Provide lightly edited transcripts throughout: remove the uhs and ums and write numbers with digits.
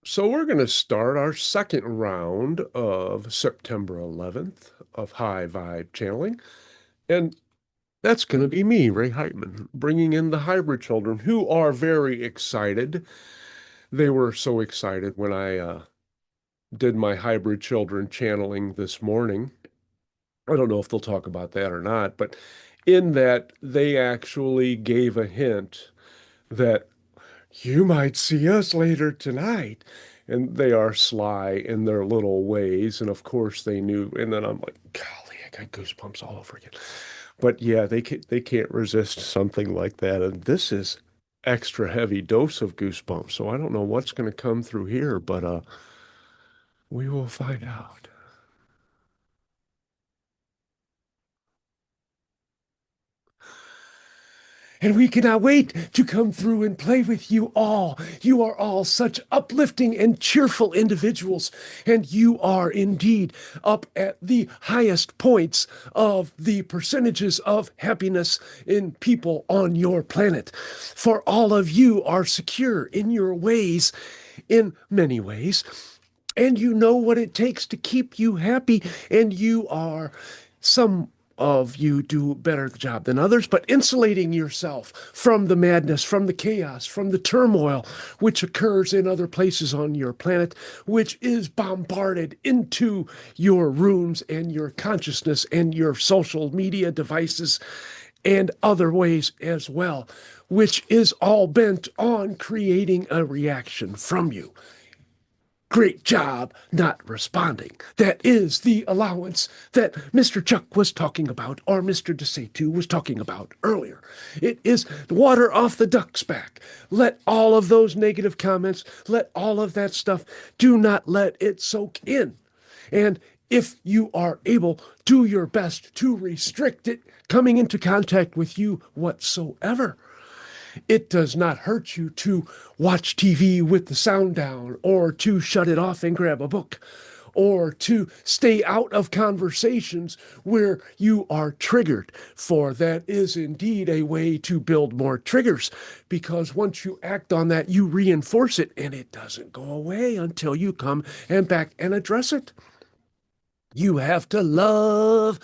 So we're going to start our second round of September 11th of High Vibe Channeling. And that's going to be me, Ray Heitman, bringing in the hybrid children who are very excited. They were so excited when I did my hybrid children channeling this morning. I don't know if they'll talk about that or not, but in that they actually gave a hint that you might see us later tonight. And they are sly in their little ways. And of course they knew. And then I'm like, golly, I got goosebumps all over again. But yeah, they can't resist something like that. And this is extra heavy dose of goosebumps. So I don't know what's going to come through here, but we will find out. And we cannot wait to come through and play with you all. You are all such uplifting and cheerful individuals, and you are indeed up at the highest points of the percentages of happiness in people on your planet. For all of you are secure in your ways, in many ways, and you know what it takes to keep you happy, and you are some of you do better the job than others, but insulating yourself from the madness, from the chaos, from the turmoil which occurs in other places on your planet, which is bombarded into your rooms and your consciousness and your social media devices and other ways as well, which is all bent on creating a reaction from you. Great job not responding. That is the allowance that Mr. Chuck was talking about, or Mr. DeSatu was talking about earlier. It is water off the duck's back. Let all of those negative comments, let all of that stuff, do not let it soak in. And if you are able, do your best to restrict it coming into contact with you whatsoever. It does not hurt you to watch TV with the sound down, or to shut it off and grab a book, or to stay out of conversations where you are triggered, for that is indeed a way to build more triggers, because once you act on that, you reinforce it, and it doesn't go away until you come and back and address it. You have to love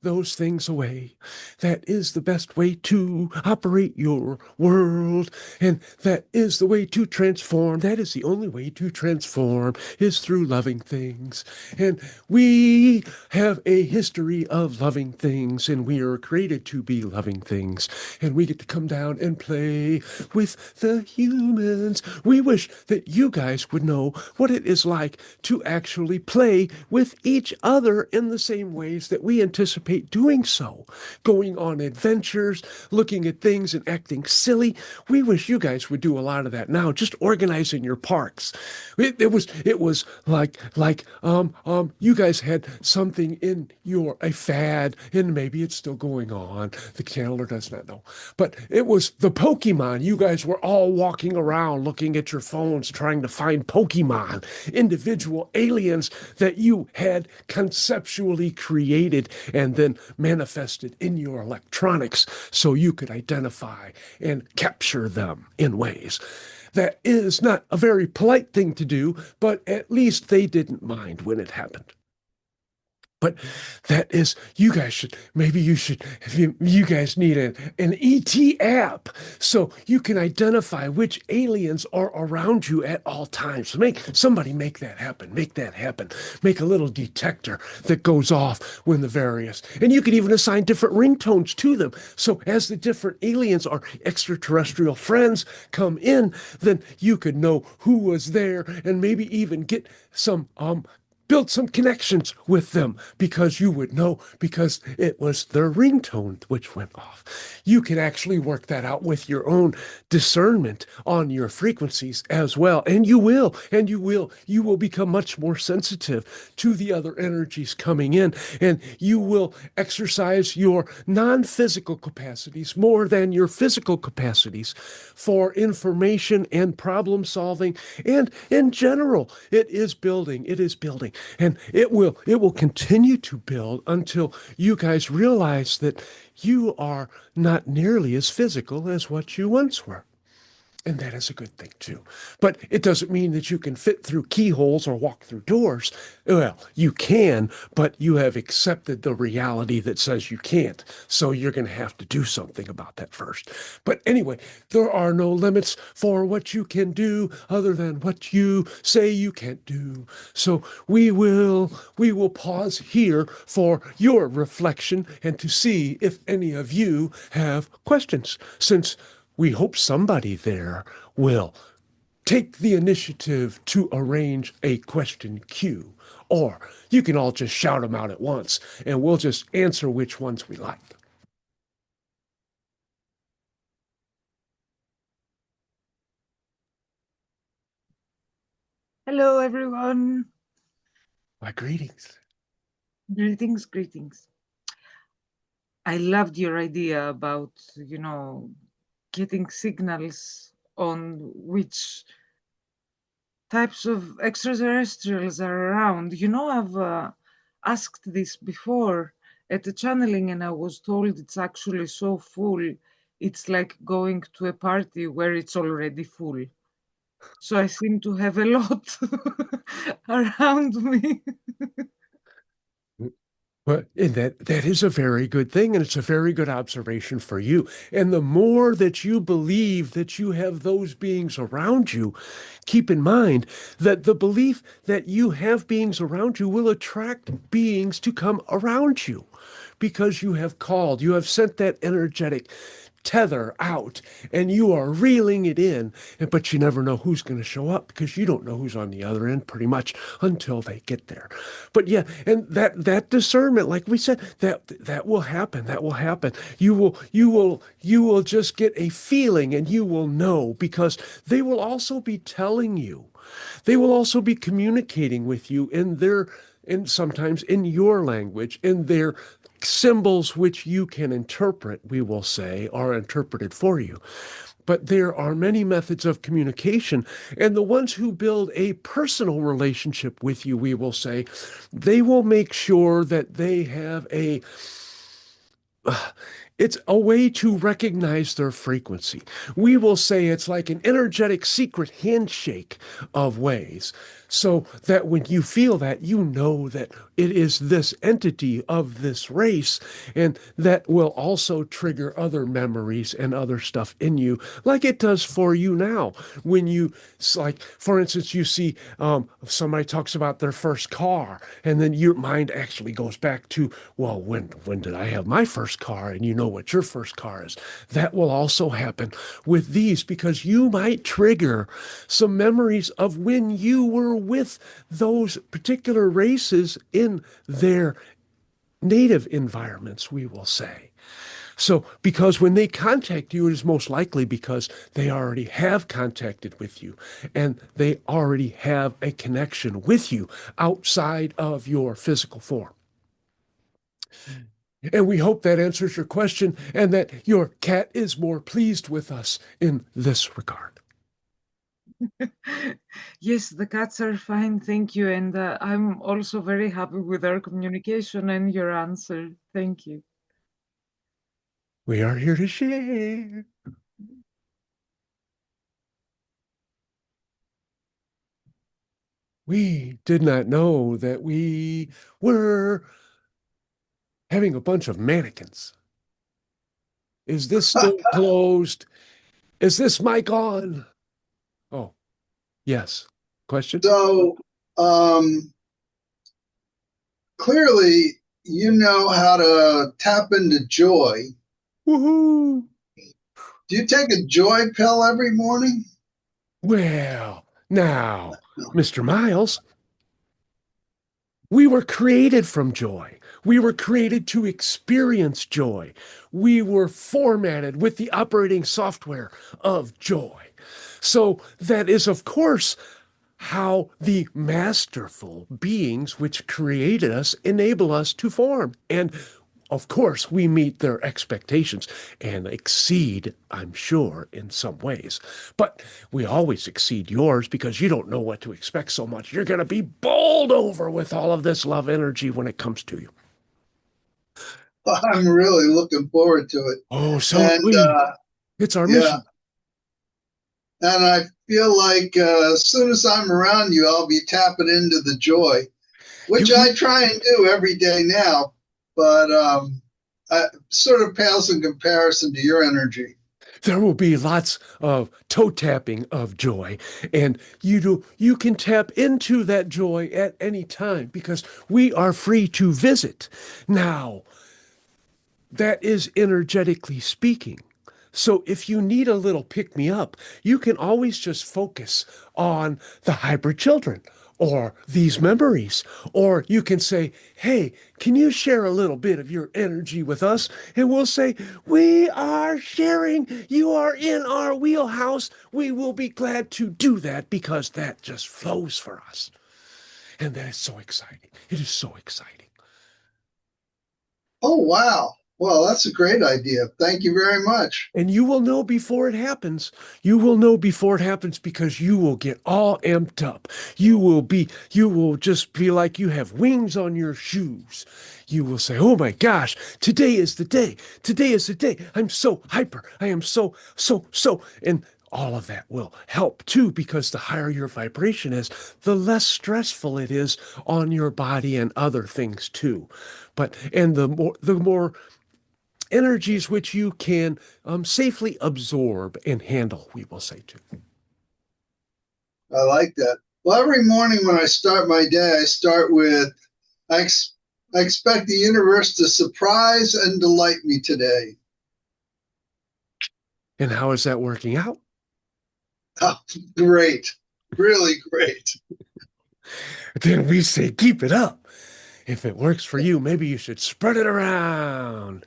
those things away. That is the best way to operate your world. And that is the way to transform. That is the only way to transform, is through loving things. And we have a history of loving things, and we are created to be loving things. And we get to come down and play with the humans. We wish that you guys would know what it is like to actually play with each other in the same ways that we anticipate doing so, going on adventures, looking at things and acting silly. We wish you guys would do a lot of that now, just organizing your parks. It was like you guys had something in your a fad, and maybe it's still going on. The channeler does not know, but it was the Pokemon. You guys were all walking around looking at your phones trying to find Pokemon, individual aliens that you had conceptually created and then manifested in your electronics so you could identify and capture them in ways. That is not a very polite thing to do, but at least they didn't mind when it happened. But that is, you guys should, maybe you should, you guys need an ET app so you can identify which aliens are around you at all times. Somebody make that happen. Make that happen. Make a little detector that goes off when the various, and you can even assign different ringtones to them. So as the different aliens or extraterrestrial friends come in, then you could know who was there and maybe even get some build some connections with them, because you would know, because it was their ringtone which went off. You can actually work that out with your own discernment on your frequencies as well. And you will become much more sensitive to the other energies coming in, and you will exercise your non-physical capacities more than your physical capacities for information and problem solving. And in general, it is building, and it will continue to build until you guys realize that you are not nearly as physical as what you once were. And that is a good thing too. But it doesn't mean that you can fit through keyholes or walk through doors. Well, you can, but you have accepted the reality that says you can't. So you're going to have to do something about that first. But anyway, there are no limits for what you can do other than what you say you can't do. So we will pause here for your reflection and to see if any of you have questions, since we hope somebody there will take the initiative to arrange a question queue. Or you can all just shout them out at once and we'll just answer which ones we like. Hello, everyone. My greetings. Greetings, greetings. I loved your idea about, getting signals on which types of extraterrestrials are around. I've asked this before at the channeling, and I was told it's actually so full. It's like going to a party where it's already full. So I seem to have a lot around me. But and that is a very good thing, and it's a very good observation for you. And the more that you believe that you have those beings around you, keep in mind that the belief that you have beings around you will attract beings to come around you because you have called, you have sent that energetic tether out and you are reeling it in, but you never know who's going to show up because you don't know who's on the other end pretty much until they get there. But yeah, and that discernment, like we said, that will happen. That will happen. You will just get a feeling and you will know because they will also be telling you. They will also be communicating with you in their, and sometimes in your language, in their symbols which you can interpret, we will say, are interpreted for you. But there are many methods of communication, and the ones who build a personal relationship with you, we will say, they will make sure that they have a it's a way to recognize their frequency. We will say it's like an energetic secret handshake of ways, so that when you feel that, you know that it is this entity of this race, and that will also trigger other memories and other stuff in you, like it does for you now. When you, like, for instance, you see somebody talks about their first car, and then your mind actually goes back to, well, when did I have my first car? And you know what your first car is. That will also happen with these because you might trigger some memories of when you were with those particular races in their native environments, we will say. So, because when they contact you, it is most likely because they already have contacted with you and they already have a connection with you outside of your physical form. And we hope that answers your question and that your cat is more pleased with us in this regard. Yes, the cats are fine, thank you. And I'm also very happy with our communication and your answer. Thank you. We are here to share. We did not know that we were having a bunch of mannequins. Is this still closed? Is this mic on? Oh, yes. Question? So, um, clearly, you know how to tap into joy. Woohoo! Do you take a joy pill every morning? Well, now, Mr. Miles, we were created from joy. We were created to experience joy. We were formatted with the operating software of joy. So that is, of course, how the masterful beings which created us enable us to form. And of course, we meet their expectations and exceed, I'm sure, in some ways. But we always exceed yours because you don't know what to expect so much. You're going to be bowled over with all of this love energy when it comes to you. I'm really looking forward to it. Oh, so do And we. It's our yeah, mission. and I feel like as soon as I'm around you, I'll be tapping into the joy, which You I try and do every day now, but sort of pales in comparison to your energy. there will be lots of toe tapping of joy, and you can tap into that joy at any time because we are free to visit. Now, that is energetically speaking. So if you need a little pick me up, you can always just focus on the hybrid children or these memories. Or you can say, hey, can you share a little bit of your energy with us? And we'll say, we are sharing. You are in our wheelhouse. We will be glad to do that because that just flows for us. And that is so exciting. It is so exciting. Oh, wow. Well, that's a great idea. Thank you very much. And you will know before it happens. You will know before it happens because you will get all amped up. You will just be like you have wings on your shoes. You will say, oh my gosh, today is the day. Today is the day. I'm so hyper. I am so. And all of that will help too because the higher your vibration is, the less stressful it is on your body and other things too. And the more energies which you can safely absorb and handle, we will say too. I like that. Well, every morning when I start my day, I start with I, ex- I expect the universe to surprise and delight me today. And how is that working out? Oh, great. Really great. Then we say, keep it up. If it works for you, maybe you should spread it around.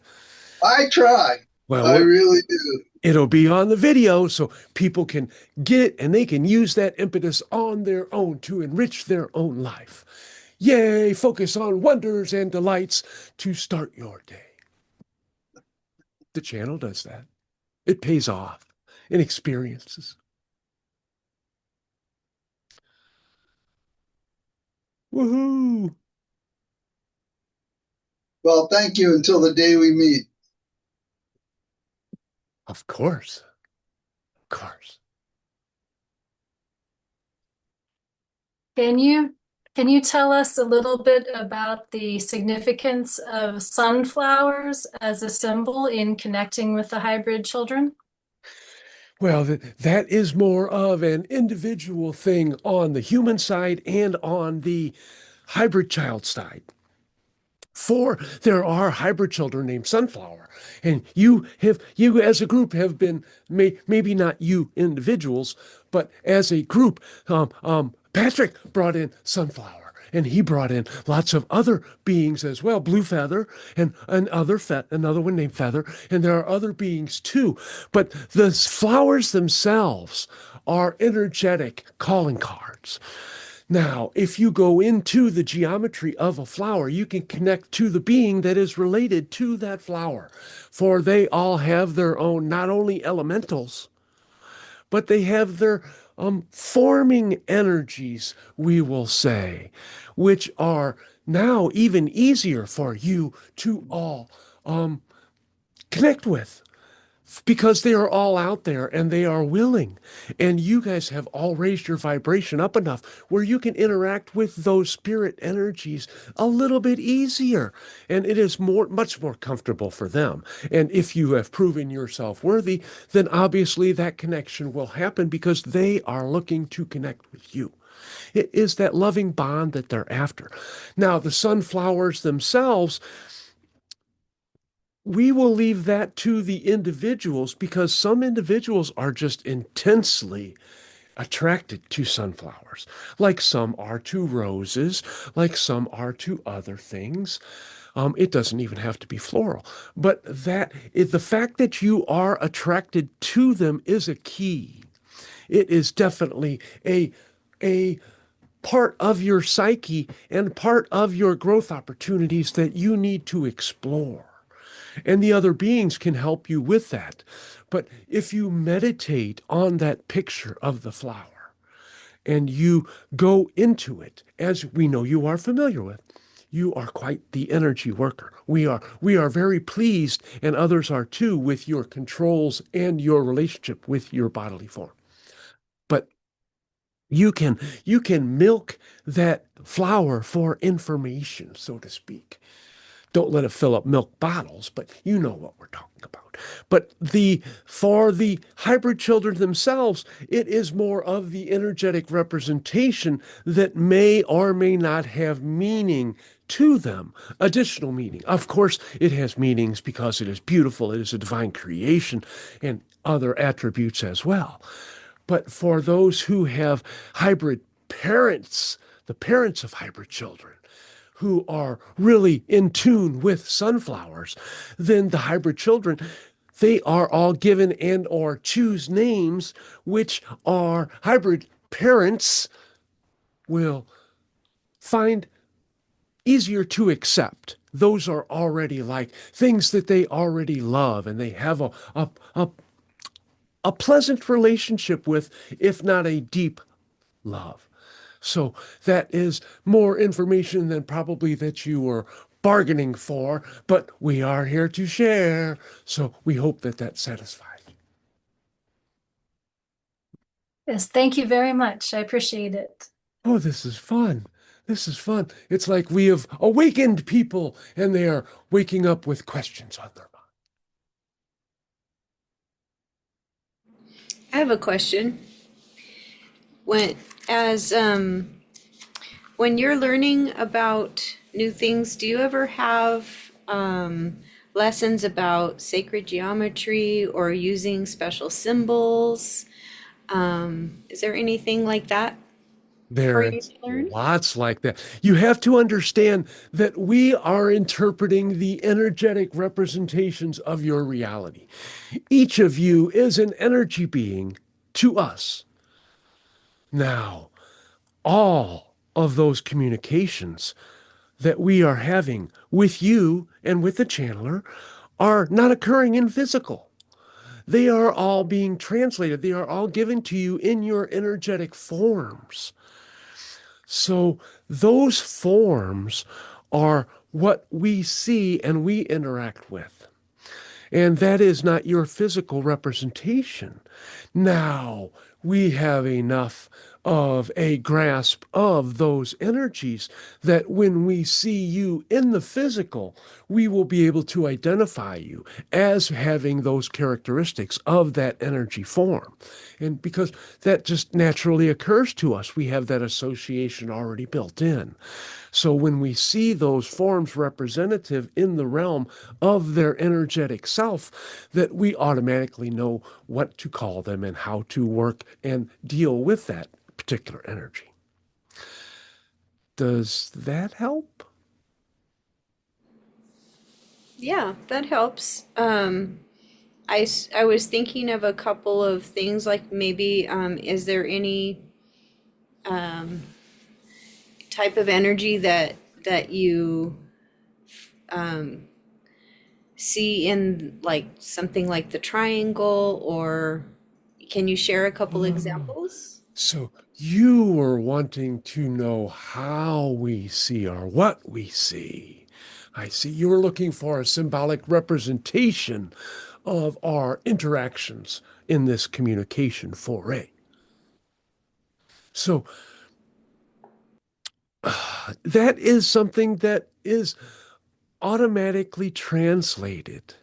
I try. Well, I really do. it'll be on the video so people can get it and they can use that impetus on their own to enrich their own life. Yay, focus on wonders and delights to start your day. The channel does that. It pays off in experiences. Woohoo! Well, thank you until the day we meet. Of course. Of course. Can you tell us a little bit about the significance of sunflowers as a symbol in connecting with the hybrid children? Well, that is more of an individual thing on the human side and on the hybrid child side. For there are hybrid children named Sunflower, and you as a group have been maybe not you individuals, but as a group, Patrick brought in Sunflower, and he brought in lots of other beings as well, Blue Feather and another one named Feather, and there are other beings too. But the flowers themselves are energetic calling cards. Now, if you go into the geometry of a flower, you can connect to the being that is related to that flower, for they all have their own, not only elementals, but they have their forming energies, we will say, which are now even easier for you to all connect with because they are all out there and they are willing. And you guys have all raised your vibration up enough where you can interact with those spirit energies a little bit easier. And it is much more comfortable for them. And if you have proven yourself worthy, then obviously that connection will happen because they are looking to connect with you. It is that loving bond that they're after. Now, the sunflowers themselves, we will leave that to the individuals because some individuals are just intensely attracted to sunflowers, like some are to roses, like some are to other things. It doesn't even have to be floral, but the fact that you are attracted to them is a key. It is definitely a part of your psyche and part of your growth opportunities that you need to explore. And the other beings can help you with that. But if you meditate on that picture of the flower and you go into it, as we know you are familiar with, you are quite the energy worker. We are very pleased, and others are too, with your controls and your relationship with your bodily form. You can milk that flower for information, so to speak. Don't let it fill up milk bottles, but you know what we're talking about. But for the hybrid children themselves, it is more of the energetic representation that may or may not have meaning to them, additional meaning. Of course, it has meanings because it is beautiful, it is a divine creation, and other attributes as well. But for those who have hybrid parents, the parents of hybrid children, who are really in tune with sunflowers, then the hybrid children, they are all given and or choose names which our hybrid parents will find easier to accept. Those are already like things that they already love and they have a pleasant relationship with, if not a deep love. So that is more information than probably that you were bargaining for, but we are here to share. So we hope that that satisfies. Yes, thank you very much. I appreciate it. Oh, this is fun. This is fun. It's like we have awakened people and they are waking up with questions on their mind. I have a question. When as when you're learning about new things, do you ever have lessons about sacred geometry or using special symbols? Is there anything like that for you There's to learn? lots like that. You have to understand that we are interpreting the energetic representations of your reality. Each of you is an energy being to us. Now, all of those communications that we are having with you and with the channeler are not occurring in physical. They are all being translated. They are all given to you in your energetic forms. So those forms are what we see and we interact with. And that is not your physical representation. Now we have enough of a grasp of those energies that when we see you in the physical, we will be able to identify you as having those characteristics of that energy form. And because that just naturally occurs to us, we have that association already built in. So when we see those forms representative in the realm of their energetic self, that we automatically know what to call them and how to work and deal with that particular energy. Does that help? Yeah, that helps. I was thinking of a couple of things like maybe is there any type of energy that you see in like something like the triangle, or can you share a couple examples? So you were wanting to know how we see or what we see. I see you were looking for a symbolic representation of our interactions in this communication foray. So that is something that is automatically translated.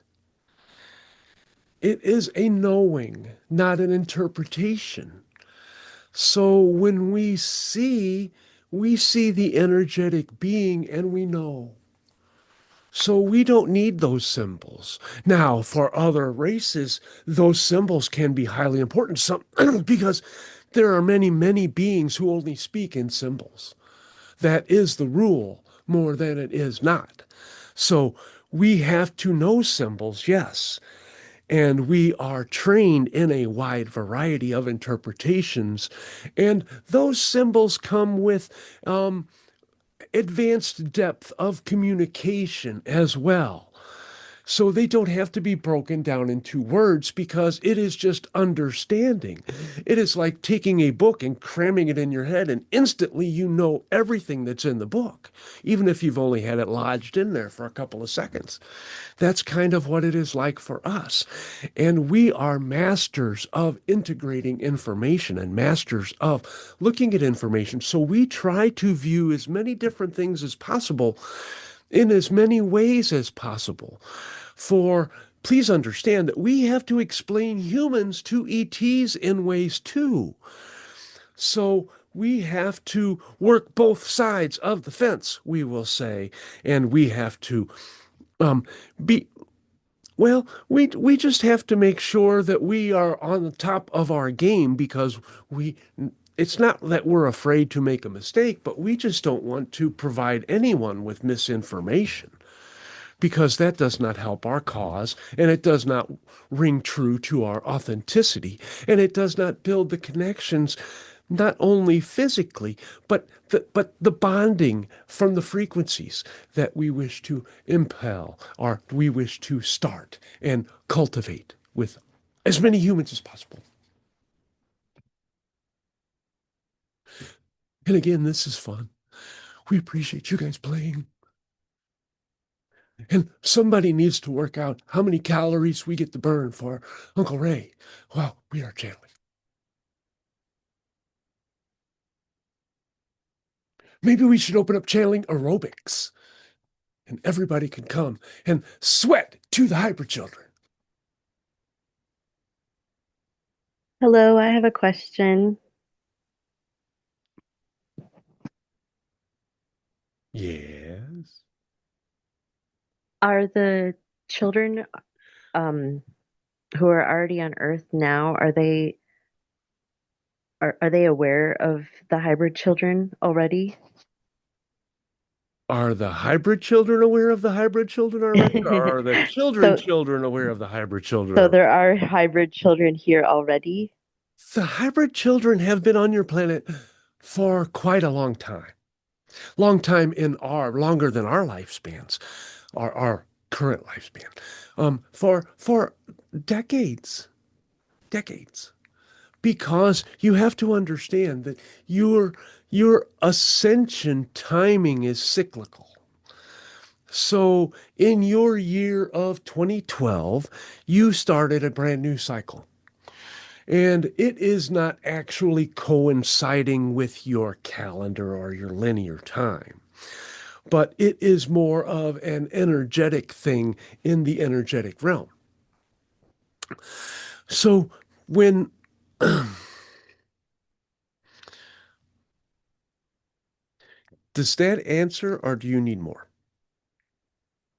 It is a knowing, not an interpretation. So when we see the energetic being and we know. So we don't need those symbols. Now, for other races, those symbols can be highly important some, because there are many, many beings who only speak in symbols. That is the rule more than it is not. So we have to know symbols, yes. And we are trained in a wide variety of interpretations. And those symbols come with advanced depth of communication as well. So they don't have to be broken down into words because it is just understanding. It is like taking a book and cramming it in your head, and instantly you know everything that's in the book, even if you've only had it lodged in there for a couple of seconds. That's kind of what it is like for us. And we are masters of integrating information and masters of looking at information. So we try to view as many different things as possible in as many ways as possible. For please understand that we have to explain humans to ETs in ways too. So we have to work both sides of the fence, we will say, and we have to um, be well, we just have to make sure that we are on the top of our game because we it's not that we're afraid to make a mistake, but we just don't want to provide anyone with misinformation because that does not help our cause and it does not ring true to our authenticity and it does not build the connections not only physically but the bonding from the frequencies that we wish to impel or we wish to start and cultivate with as many humans as possible. And again, this is fun. We appreciate you guys playing. And somebody needs to work out how many calories we get to burn for Uncle Ray while we are channeling. Maybe we should open up channeling aerobics and everybody can come and sweat to the hyper children. Hello, I have a question. Yes. Are the children who are already on Earth now, are they aware of the hybrid children already? Are the hybrid children aware of the hybrid children already? Or are the children So children aware of the hybrid children so already? there are hybrid children here already? The hybrid children have been on your planet for quite a long time. Long time longer than our lifespans, our current lifespan. For decades, decades. Because you have to understand that your ascension timing is cyclical. So in your year of 2012, you started a brand new cycle. And it is not actually coinciding with your calendar or your linear time, but it is more of an energetic thing in the energetic realm. So when does that answer or do you need more?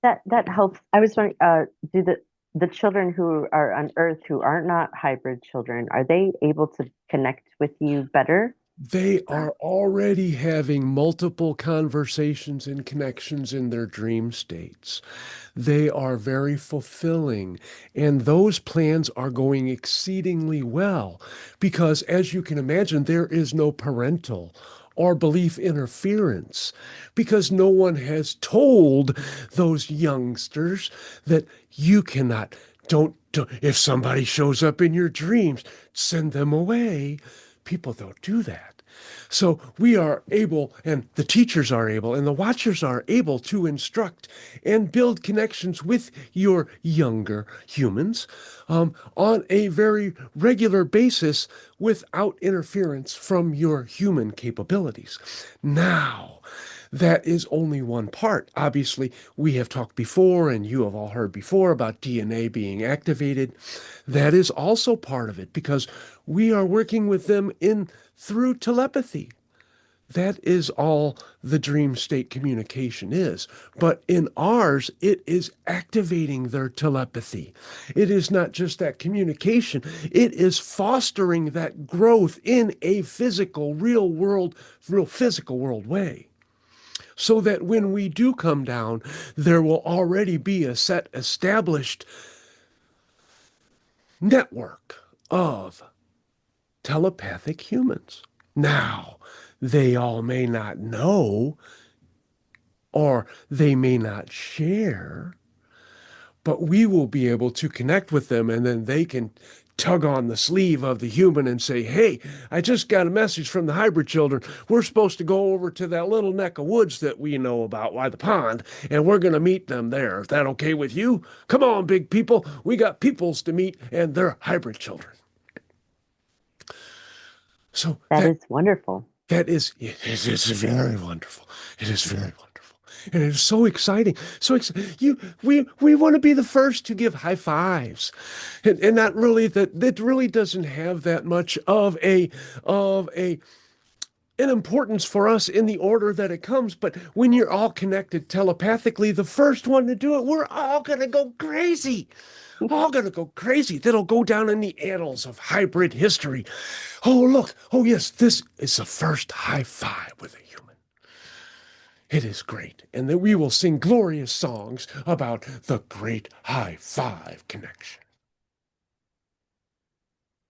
That helps. I was wondering, do the children who are on Earth who are not hybrid children, are they able to connect with you better? They are already having multiple conversations and connections in their dream states. They are very fulfilling, and those plans are going exceedingly well because, as you can imagine, there is no parental or belief interference because no one has told those youngsters that you cannot, if somebody shows up in your dreams, send them away. People don't do that. So we are able, and the teachers are able, and the watchers are able to instruct and build connections with your younger humans on a very regular basis without interference from your human capabilities. Now, that is only one part. Obviously, we have talked before, and you have all heard before about DNA being activated. That is also part of it because we are working with them in through telepathy. That is all the dream state communication is. But in ours, it is activating their telepathy. It is not just that communication, it is fostering that growth in a physical, real physical world way. So that when we do come down, there will already be a set established network of telepathic humans. Now, they all may not know or they may not share, but we will be able to connect with them, and then they can tug on the sleeve of the human and say, hey, I just got a message from the hybrid children. We're supposed to go over to that little neck of woods that we know about by the pond, and we're going to meet them there. Is that okay with you? Come on, big people. We got peoples to meet, and they're hybrid children. So That is wonderful. that is, it is very wonderful. It is very wonderful. And it is so exciting. So we want to be the first to give high fives. And not really that really doesn't have that much of a an importance for us in the order that it comes. But when you're all connected telepathically, the first one to do it, we're all gonna go crazy. All gonna go crazy. That'll go down in the annals of hybrid history. Oh, look. Oh, yes, this is the first high five with a human. It is great. And that we will sing glorious songs about the great high five connection.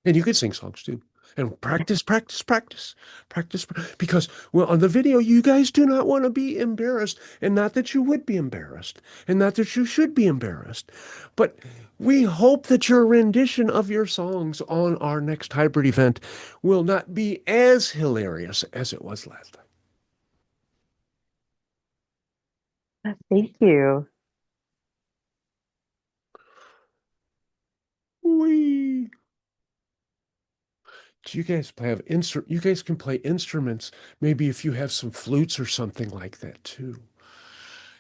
And you can sing songs too. And practice, practice, practice, practice. Because, well, on the video, you guys do not want to be embarrassed. And not that you would be embarrassed. And not that you should be embarrassed. But we hope that your rendition of your songs on our next hybrid event will not be as hilarious as it was last time. Thank you. Wee. Do you guys have you guys can play instruments, maybe if you have some flutes or something like that too.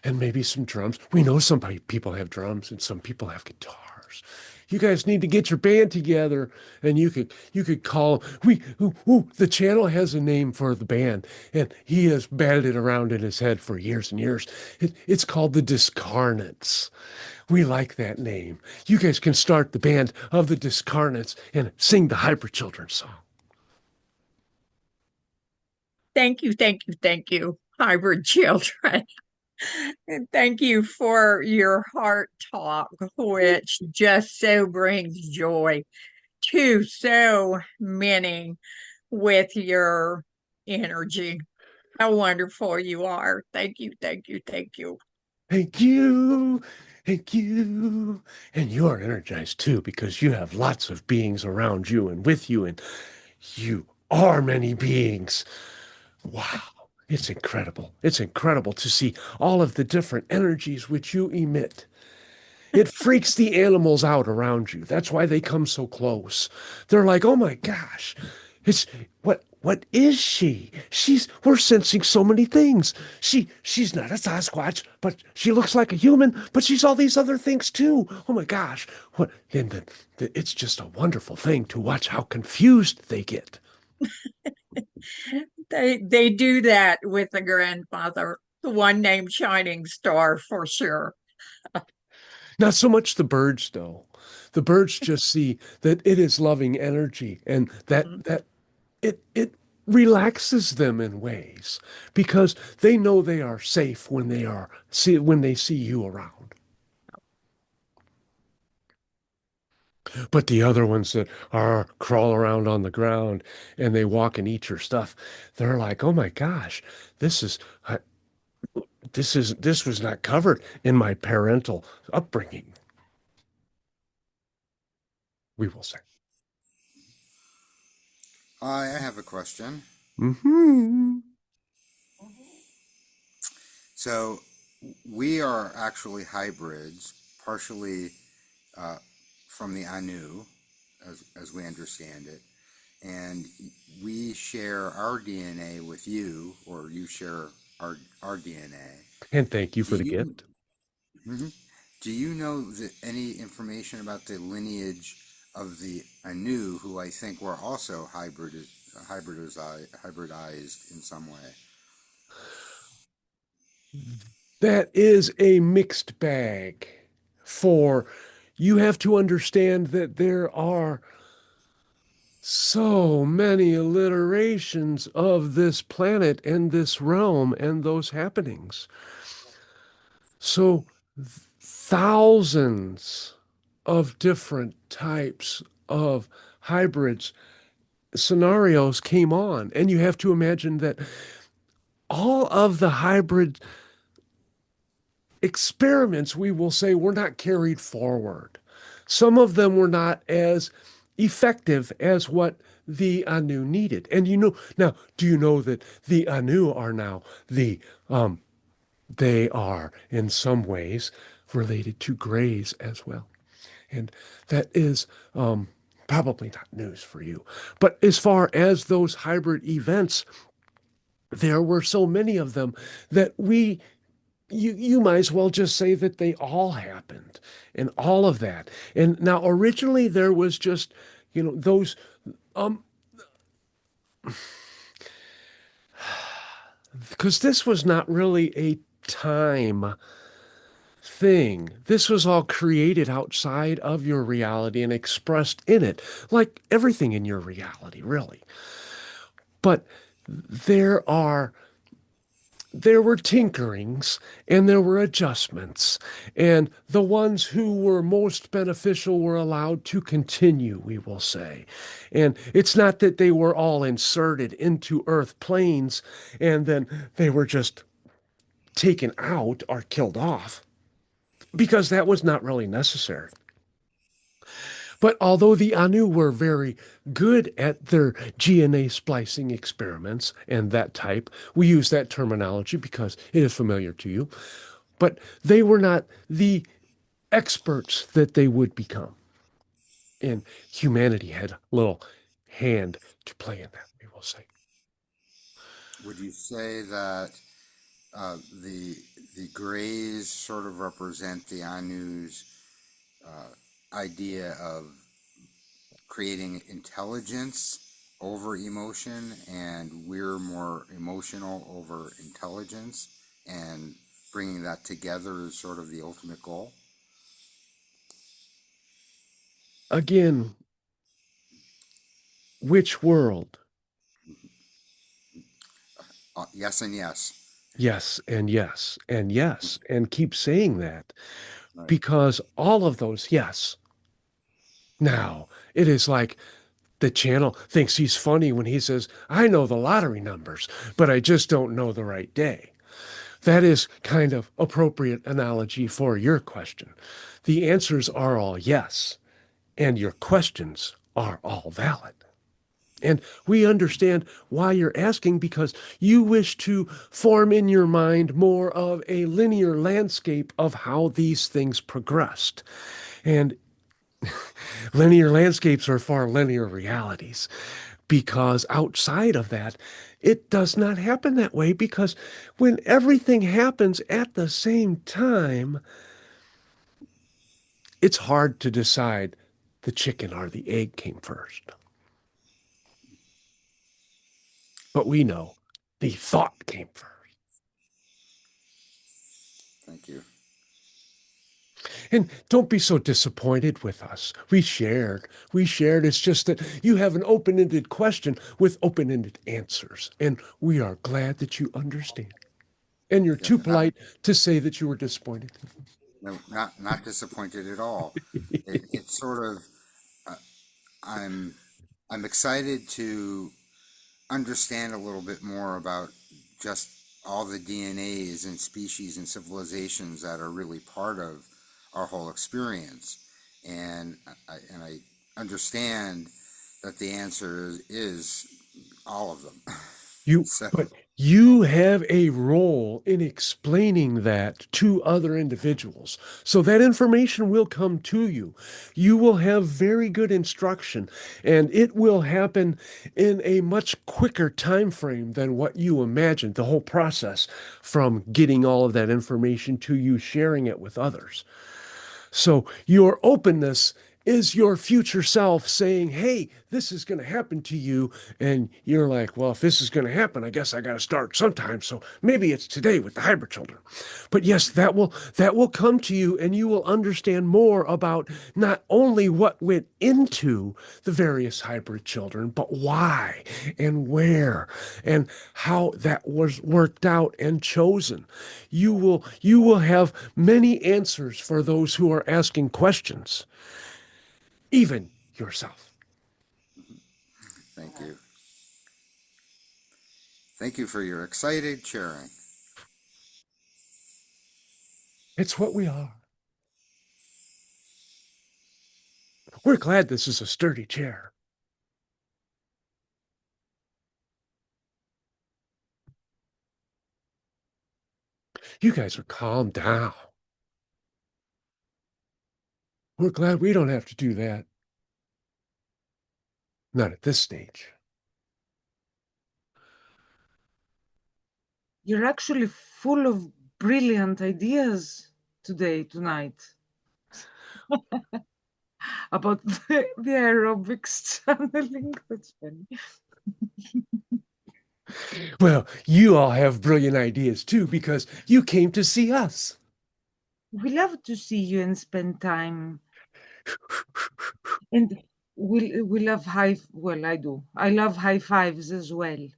And maybe some drums. We know some people have drums and some people have guitars. You guys need to get your band together, and you could call the channel has a name for the band, and he has batted it around in his head for years and years. It's called the Discarnates. We like that name. You guys can start the band of the Discarnates and sing the Hybrid Children song. Thank you, thank you, thank you, hybrid children. And thank you for your heart talk, which just so brings joy to so many with your energy. How wonderful you are. Thank you, thank you, thank you. Thank you. Thank you. And you are energized too, because you have lots of beings around you and with you, and you are many beings. Wow. It's incredible. It's incredible to see all of the different energies which you emit. It freaks the animals out around you. That's why they come so close. They're like, oh my gosh, it's what is she? We're sensing so many things. She's not a Sasquatch, but she looks like a human, but she's all these other things too. Oh my gosh. And it's just a wonderful thing to watch how confused they get. They do that with the grandfather, the one named Shining Star for sure. Not so much the birds, though. The birds just see that it is loving energy, and that it relaxes them in ways because they know they are safe when they see you around. But the other ones that crawl around on the ground and they walk and eat your stuff, they're like, oh my gosh, this was not covered in my parental upbringing. We will say. I have a question. Mm-hmm. So we are actually hybrids, partially from the Anu, as we understand it, and we share our DNA with you, or you share our DNA. And thank you for the gift. Mm-hmm. Do you know any information about the lineage of the Anu, who I think were also hybridized in some way? That is a mixed bag. For you have to understand that there are so many alliterations of this planet and this realm and those happenings. So thousands of different types of hybrids scenarios came on, and you have to imagine that all of the hybrid experiments, we will say, were not carried forward. Some of them were not as effective as what the Anu needed. And now, do you know that the Anu are now they are in some ways related to grays as well. And that is probably not news for you. But as far as those hybrid events, there were so many of them that you might as well just say that they all happened and all of that. And now originally there was just, those because this was not really a time thing. This was all created outside of your reality and expressed in it, like everything in your reality, really. But there are there were tinkerings and there were adjustments, and the ones who were most beneficial were allowed to continue, we will say. And it's not that they were all inserted into Earth planes and then they were just taken out or killed off, because that was not really necessary. But although the Anu were very good at their GNA splicing experiments and that type, we use that terminology because it is familiar to you, but they were not the experts that they would become. And humanity had a little hand to play in that, we will say. Would you say that the grays sort of represent the Anu's idea of creating intelligence over emotion, and we're more emotional over intelligence, and bringing that together is sort of the ultimate goal? Again, which world? Yes and yes. Yes, and yes, and yes, and keep saying that, Right. because all of those, yes. Now, it is like the channel thinks he's funny when he says, I know the lottery numbers, but I just don't know the right day. That is kind of appropriate analogy for your question. The answers are all yes, and your questions are all valid. And we understand why you're asking, because you wish to form in your mind more of a linear landscape of how these things progressed. And linear landscapes are far linear realities, because outside of that, it does not happen that way, because when everything happens at the same time, it's hard to decide the chicken or the egg came first. But we know the thought came first. Thank you. And don't be so disappointed with us. We shared. We shared. It's just that you have an open ended question with open ended answers. And we are glad that you understand. And you're Yeah, too polite to say that you were disappointed. no, not disappointed at all. It's sort of I'm I'm excited to understand a little bit more about just all the DNAs and species and civilizations that are really part of our whole experience. And I understand that the answer is all of them. So, But you have a role in explaining that to other individuals. So that information will come to you. You will have very good instruction, and it will happen in a much quicker time frame than what you imagined, the whole process from getting all of that information to you sharing it with others. So your openness is your future self saying, hey, this is going to happen to you. And you're like, well, if this is going to happen, I guess I got to start sometime. So maybe it's today with the hybrid children. But yes, that will come to you, and you will understand more about not only what went into the various hybrid children, but why and where and how that was worked out and chosen. You will have many answers for those who are asking questions, even yourself. thank you. Thank you for your excited sharing. It's what we are. We're glad this is a sturdy chair. You guys are calmed down. We're glad we don't have to do that. Not at this stage. You're actually full of brilliant ideas tonight. About the aerobics channeling. That's funny. Well, you all have brilliant ideas too because you came to see us. We love to see you and spend time. And we love well, I do. I love high fives as well.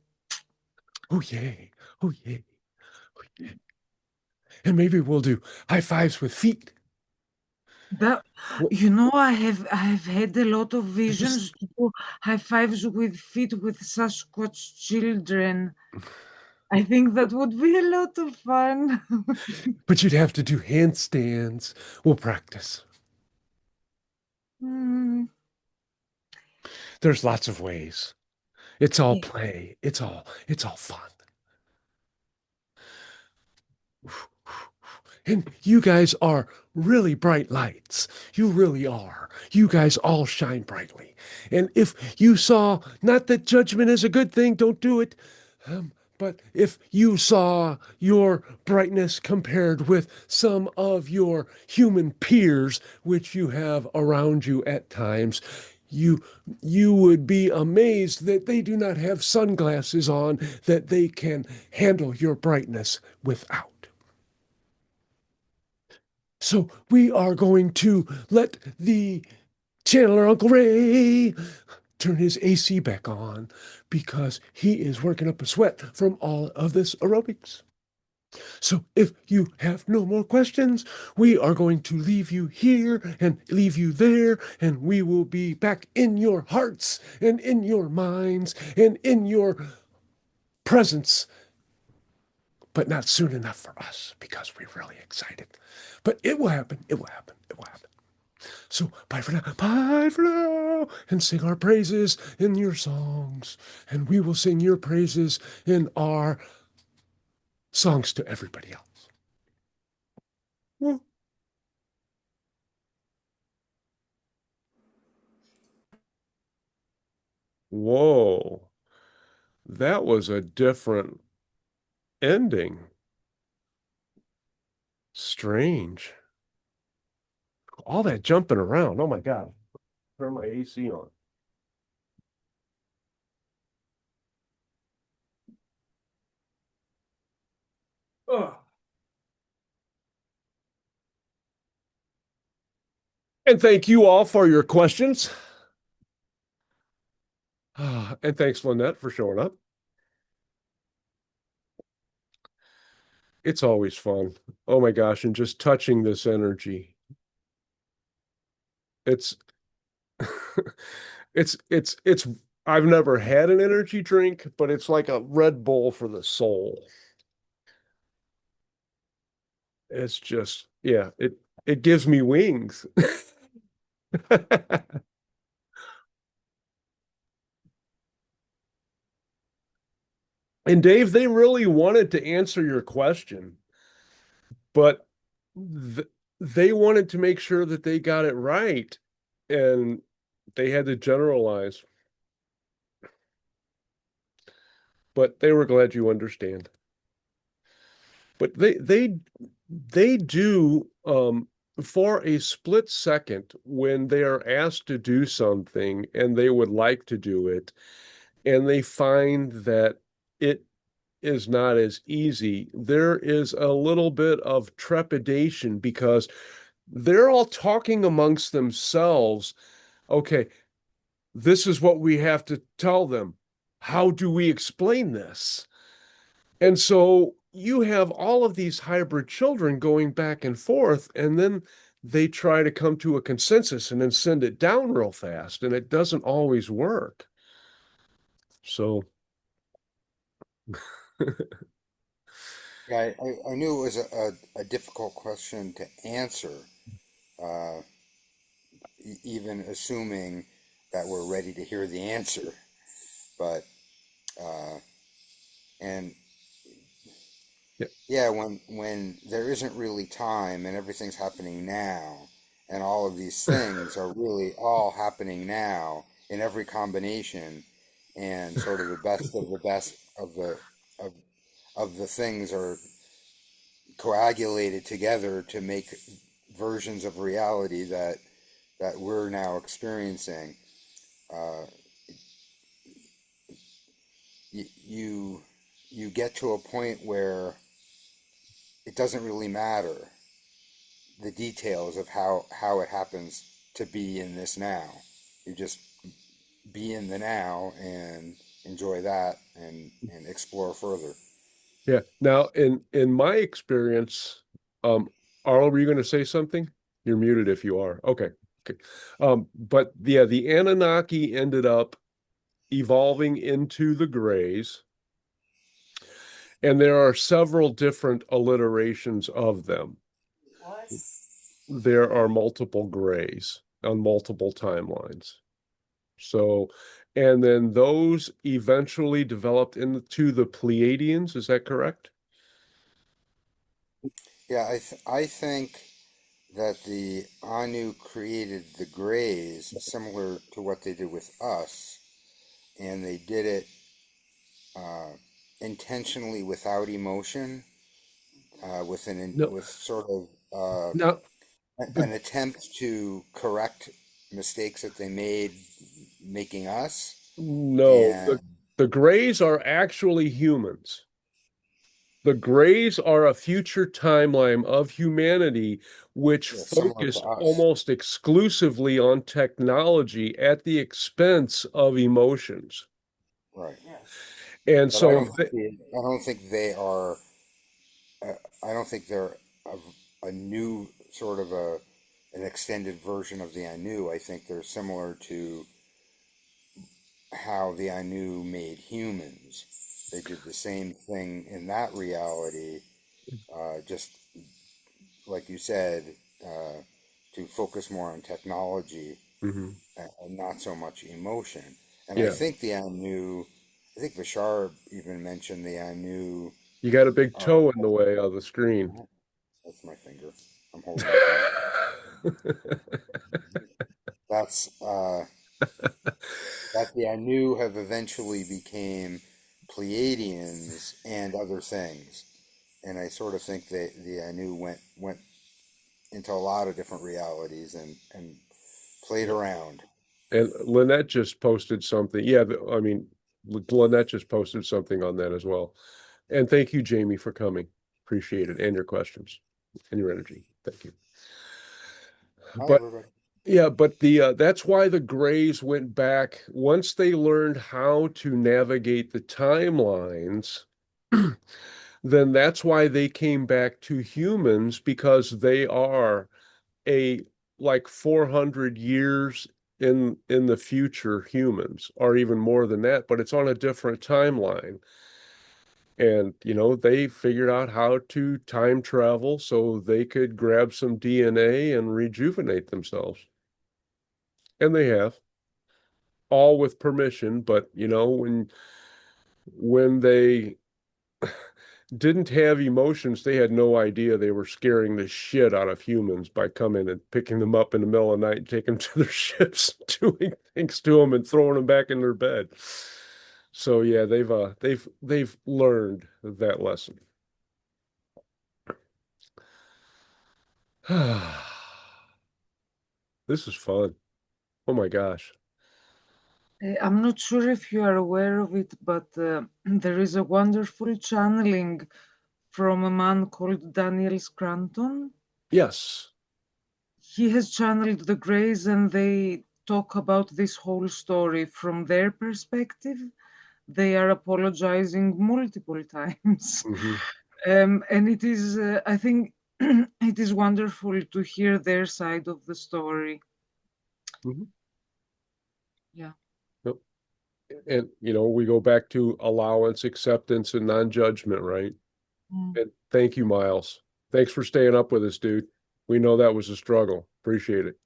Oh, yay. Oh, yay. Oh, yay. And maybe we'll do high fives with feet. That Well, I've had a lot of this, visions to do high fives with feet with Sasquatch children. I think that would be a lot of fun. but you'd have to do handstands. We'll practice. Hmm, There's lots of ways. It's all yeah. play. It's all fun. And you guys are really bright lights. You really are. You guys all shine brightly. And if you saw, not that judgment is a good thing, don't do it. But if you saw your brightness compared with some of your human peers, which you have around you at times, you you would be amazed that they do not have sunglasses on that they can handle your brightness without. So we are going to let the channeler Uncle Ray turn his AC back on because he is working up a sweat from all of this aerobics. So if you have no more questions, we are going to leave you here and leave you there, and we will be back in your hearts and in your minds and in your presence, but not soon enough for us because we're really excited. But it will happen. It will happen. It will happen. So bye for now. Bye for now. And sing our praises in your songs. And we will sing your praises in our songs to everybody else. Whoa. That was a different ending. Strange. All that jumping around. Oh my God. Turn my AC on. Ugh. And thank you all for your questions. And thanks, Lynette, for showing up. It's always fun. Oh my gosh, and just touching this energy. It's it's I've never had an energy drink, but it's like a Red Bull for the soul. It's just, yeah, it gives me wings. And Dave, they really wanted to answer your question, but th they wanted to make sure that they got it right, and they had to generalize. But they were glad you understand. But they do for a split second when they are asked to do something and they would like to do it, and they find that it is not as easy. There is a little bit of trepidation because they're all talking amongst themselves. Okay, this is what we have to tell them. How do we explain this? And so you have all of these hybrid children going back and forth, and then they try to come to a consensus and then send it down real fast, and it doesn't always work. So Yeah, I knew it was a difficult question to answer, uh, even assuming that we're ready to hear the answer. But uh, and Yeah. yeah, when there isn't really time and everything's happening now, and all of these things are really all happening now in every combination, and sort of the best of the best of of the things are coagulated together to make versions of reality that we're now experiencing. Uh, you you get to a point where it doesn't really matter the details of how it happens to be in this now. You just be in the now and enjoy that and explore further. Yeah. Now, in my experience, Arlo, were you going to say something? You're muted if you are. Okay. Okay. But yeah, the Anunnaki ended up evolving into the Greys, and there are several different alliterations of them. There are multiple Greys on multiple timelines. So, and then those eventually developed into the Pleiadians. Is that correct? Yeah, I think that the Anu created the Greys similar to what they did with us, and they did it uh, intentionally without emotion, No, with sort of no, an the attempt to correct mistakes that they made making us, no, and the Greys are actually humans. The Greys are a future timeline of humanity which yeah, similar to focus us, almost exclusively on technology at the expense of emotions. right? And But I so, don't think I don't think they are. I don't think they're a new sort of an extended version of the Anu. I think they're similar to how the Anu made humans. They did the same thing in that reality, just like you said, uh, to focus more on technology mhm, and not so much emotion. And I yeah, think the Anu, I think Bashar even mentioned the Anu you got a big are, toe in the way of the screen. that's my finger. I'm holding my finger. That's that the Anu have eventually became Pleiadians and other things. And I sort of think that the Anu went into a lot of different realities and played Yeah. around. And Lynette just posted something. Yeah, I mean, Lynette just posted something on that as well. And thank you, Jamie, for coming. Appreciate it. And your questions and your energy. Thank you. Hi, But everybody. yeah, but the that's why the Greys went back once they learned how to navigate the timelines, then that's why they came back to humans because they are a like 400 years in the future humans, or even more than that, but it's on a different timeline. And they figured out how to time travel so they could grab some DNA and rejuvenate themselves. And they have, all with permission, but when they didn't have emotions, they had no idea they were scaring the shit out of humans by coming and picking them up in the middle of the night and taking them to their ships, doing things to them and throwing them back in their bed. So yeah, they've learned that lesson. This is fun. Oh my gosh. I'm not sure if you are aware of it, but there is a wonderful channeling from a man called Daniel Scranton. Yes. He has channeled the Greys, and they talk about this whole story from their perspective. They are apologizing multiple times. Hmm. And it is, I think, it is wonderful to hear their side of the story. Hmm. Yeah. Yep. And we go back to allowance, acceptance, and non-judgment, right? Mm. And thank you, Miles. Thanks for staying up with us, dude. We know that was a struggle. Appreciate it.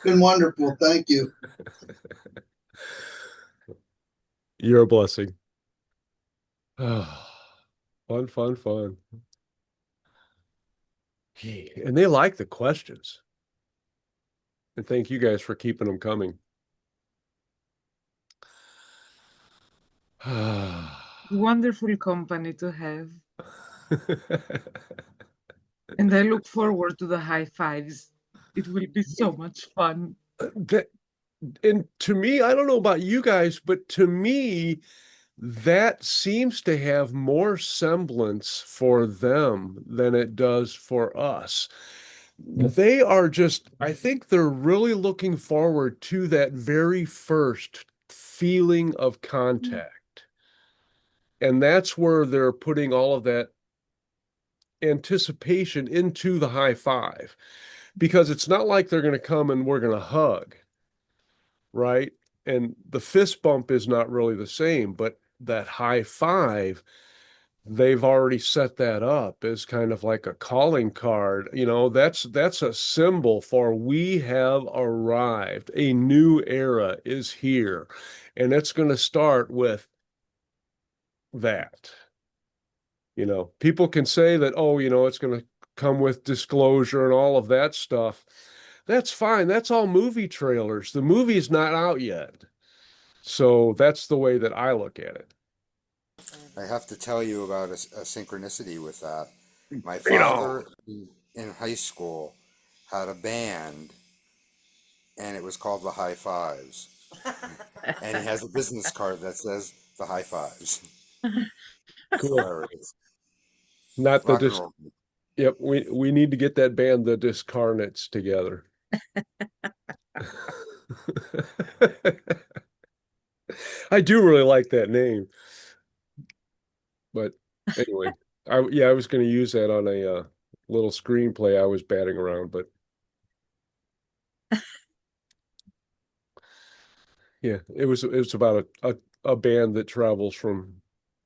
Been wonderful. Thank you. You're a blessing. Fun, fun, fun. And they like the questions. And thank you guys for keeping them coming. Wonderful company to have. And I look forward to the high fives. It will be so much fun. And to me, I don't know about you guys, but to me, that seems to have more semblance for them than it does for us. They are just, I think they're really looking forward to that very first feeling of contact. And that's where they're putting all of that anticipation into the high five, because it's not like they're going to come and we're going to hug, right? And the fist bump is not really the same, but that high five, they've already set that up as kind of like a calling card. That's a symbol for we have arrived. A new era is here. And it's going to start with that. People can say that, oh, it's going to come with disclosure and all of that stuff. That's fine. That's all movie trailers. The movie's not out yet. So that's the way that I look at it. I have to tell you about a synchronicity with that. My Bring it on. father in high school had a band, and it was called the High Fives. And he has a business card that says the High Fives. Cool. Hilarious. Not the Rock and roll. Yep, we need to get that band, the Discarnates, together. I do really like that name. But anyway, I was going to use that on a little screenplay I was batting around, but yeah, it was about a band that travels from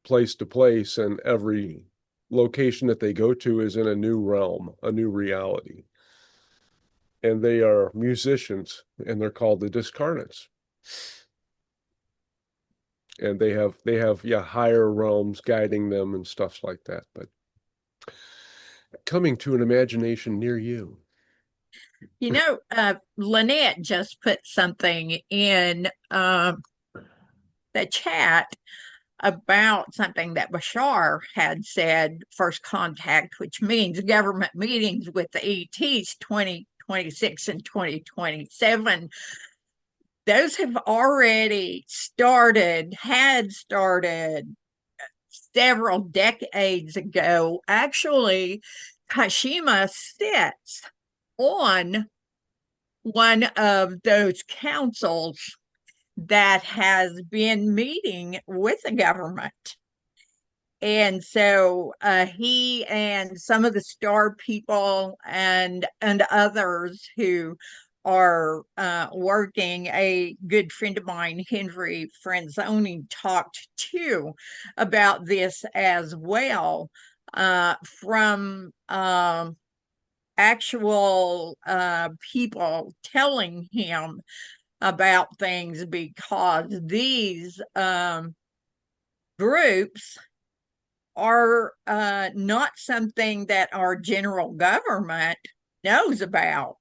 place to place, and every location that they go to is in a new realm, a new reality. And they are musicians, and they're called the Discarnates. And they have higher realms guiding them and stuff like that. But coming to an imagination near you. Lynette just put something in the chat about something that Bashar had said, first contact, which means government meetings with the ETs 2026 and 2027. Those have already had started several decades ago. Actually, Kashima sits on one of those councils that has been meeting with the government. And so he and some of the star people and others who are working, a good friend of mine, Henry Franzoni, talked to about this as well, from actual people telling him about things, because these groups are not something that our general government knows about.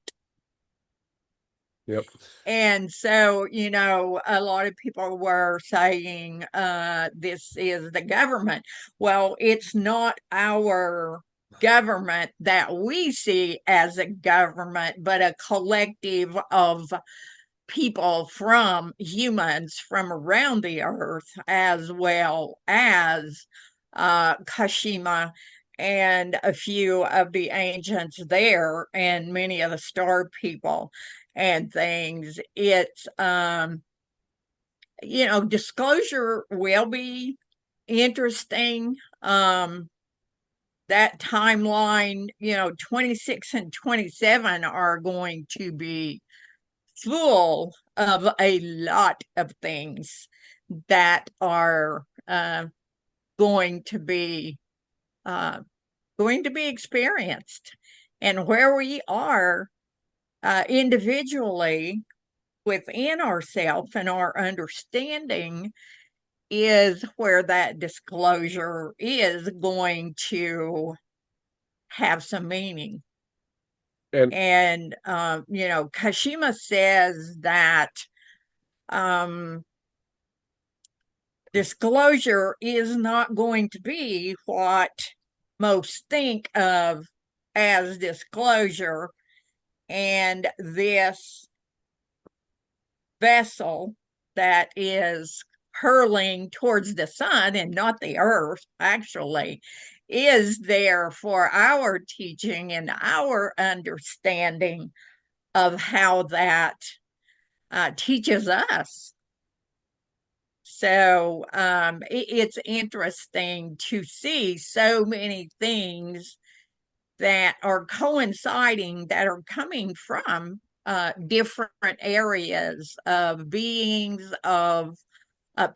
Yep. And so, a lot of people were saying this is the government. Well, it's not our government that we see as a government, but a collective of people, from humans from around the earth, as well as Kashima and a few of the ancients there, and many of the star people and things. It's disclosure will be interesting. That timeline, 26 and 27 are going to be full of a lot of things that are going to be going to be experienced. And where we are individually within ourselves and our understanding is where that disclosure is going to have some meaning. And Kashima says that disclosure is not going to be what most think of as disclosure, and this vessel that is hurling towards the sun and not the earth actually is there for our teaching and our understanding of how that teaches us. So it's interesting to see so many things that are coinciding, that are coming from different areas of beings, of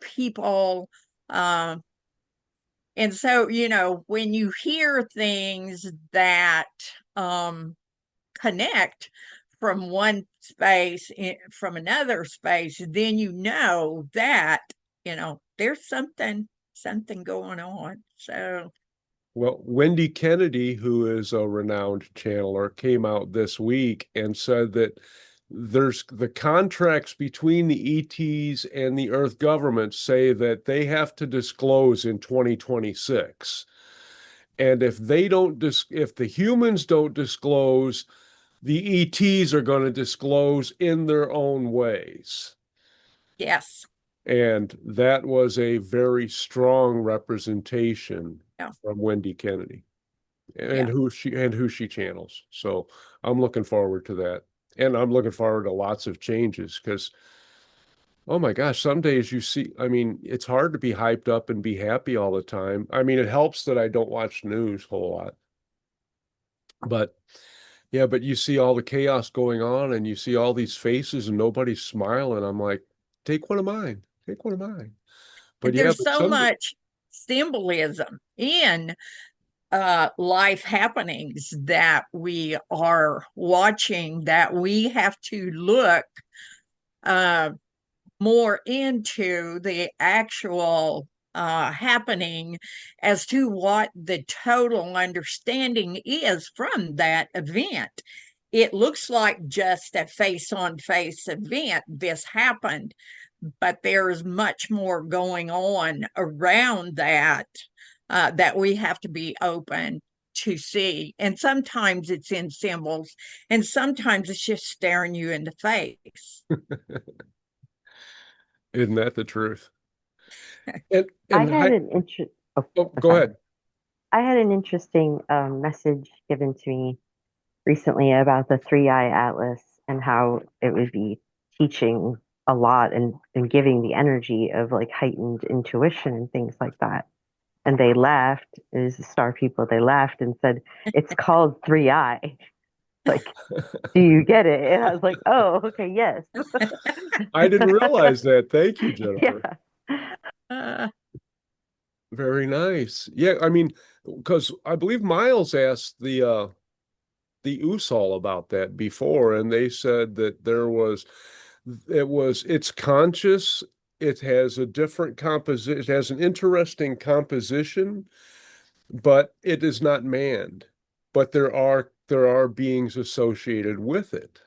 people. And so, when you hear things that connect from one space from another space, then that there's something going on. So well, Wendy Kennedy, who is a renowned channeler, came out this week and said that there's the contracts between the ETs and the Earth government say that they have to disclose in 2026. And if the humans don't disclose, the ETs are going to disclose in their own ways. yes. And that was a very strong representation from Wendy Kennedy and who she channels. So I'm looking forward to that. And I'm looking forward to lots of changes because, oh my gosh, some days it's hard to be hyped up and be happy all the time. I mean, it helps that I don't watch news a whole lot. But yeah, but you see all the chaos going on and you see all these faces and nobody's smiling. I'm like, take one of mine. Take one of mine. But there's so much symbolism in life happenings that we are watching that we have to look more into the actual happening as to what the total understanding is from that event. It looks like just a face-on-face event. This happened, but there's much more going on around that that we have to be open to see. And sometimes it's in symbols, and sometimes it's just staring you in the face. Isn't that the truth? I had an go ahead. I had an interesting message given to me recently about the 3-eye atlas and how it would be teaching a lot and giving the energy of like heightened intuition and things like that. And they laughed, it was the star people, they laughed and said, it's called 3-eye. Like, do you get it? And I was like, oh, okay, yes. I didn't realize that. Thank you, Jennifer. Yeah. Very nice. Yeah, I mean, because I believe Miles asked the USOL about that before, and they said that it's conscious, it has a different composition, it has an interesting composition, but it is not manned. But there are beings associated with it.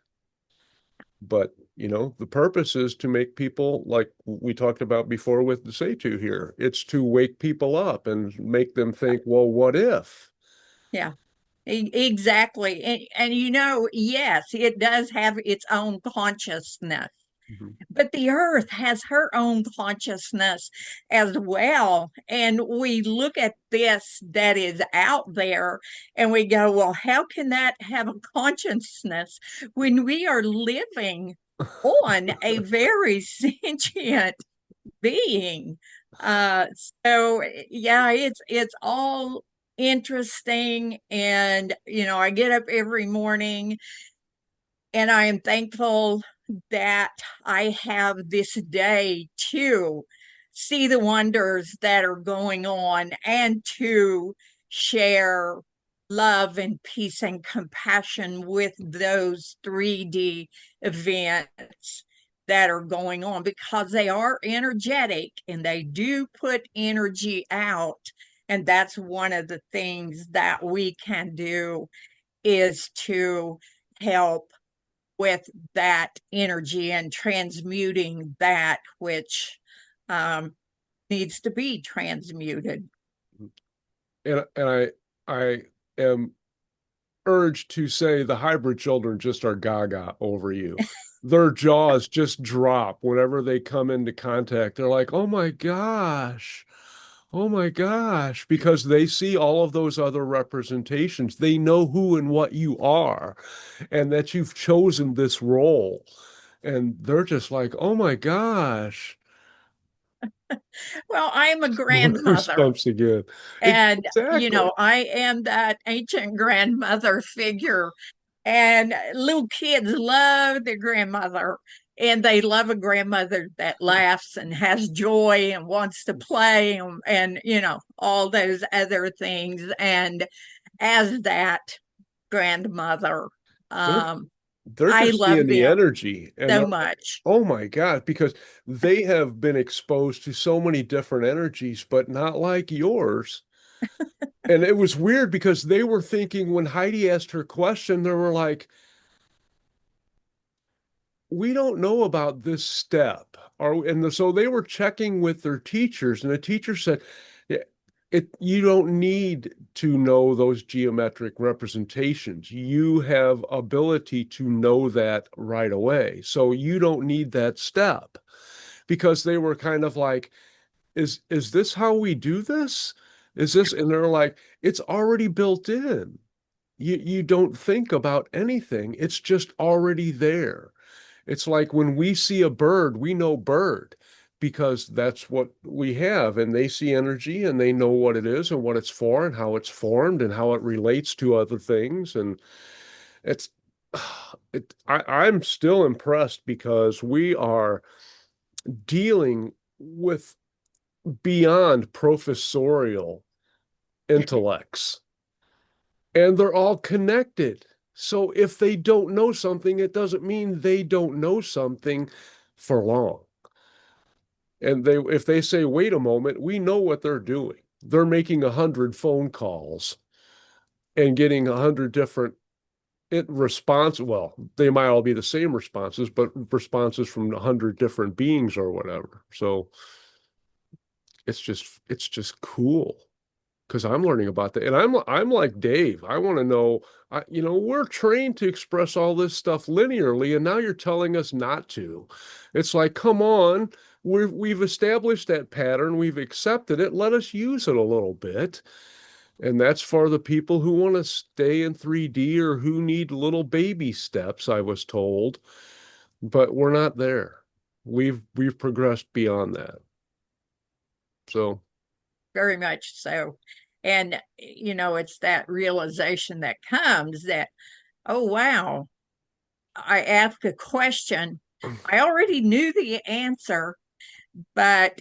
But the purpose is to make people, like we talked about before with the Seitu here, it's to wake people up and make them think, well, what if? Yeah, exactly. And yes, it does have its own consciousness. Mm-hmm. But the earth has her own consciousness as well. And we look at this that is out there and we go, well, how can that have a consciousness when we are living on a very sentient being? So yeah, it's all interesting. And I get up every morning and I am thankful that I have this day to see the wonders that are going on and to share love and peace and compassion with those 3D events that are going on, because they are energetic and they do put energy out. And that's one of the things that we can do, is to help with that energy and transmuting that which needs to be transmuted. And I am urged to say the hybrid children just are gaga over you. Their jaws just drop whenever they come into contact. They're like, oh my gosh. Oh my gosh, because they see all of those other representations. They know who and what you are, and that you've chosen this role. And they're just like, oh my gosh. Well, I am a grandmother. Goosebumps again. And, Exactly. I am that ancient grandmother figure. And little kids love their grandmother. And they love a grandmother that laughs and has joy and wants to play and all those other things. And as that grandmother, They're they're I just love seeing the them energy and so they're like, much. oh my God, because they have been exposed to so many different energies, but not like yours. And it was weird because they were thinking when Heidi asked her question, they were like, we don't know about this step. So they were checking with their teachers, and the teacher said, "Yeah, you don't need to know those geometric representations. You have ability to know that right away. So you don't need that step." Because they were kind of like, is this how we do this? Is this? And they're like, it's already built in. You don't think about anything. It's just already there. It's like when we see a bird, we know bird because that's what we have. And they see energy and they know what it is and what it's for and how it's formed and how it relates to other things. And it's, I'm still impressed because we are dealing with beyond professorial intellects, and they're all connected. So if they don't know something, it doesn't mean they don't know something for long. And if they say, wait a moment, we know what they're doing. They're making 100 phone calls and getting 100 different response. Well, they might all be the same responses, but responses from 100 different beings or whatever. So it's just cool because I'm learning about that. And I'm like Dave. I want to know, we're trained to express all this stuff linearly, and now you're telling us not to. It's like, come on, we've established that pattern, we've accepted it. Let us use it a little bit. And that's for the people who want to stay in 3D or who need little baby steps, I was told. But we're not there. We've progressed beyond that. So Very much so. And, it's that realization that comes that, oh, wow, I asked a question. I already knew the answer, but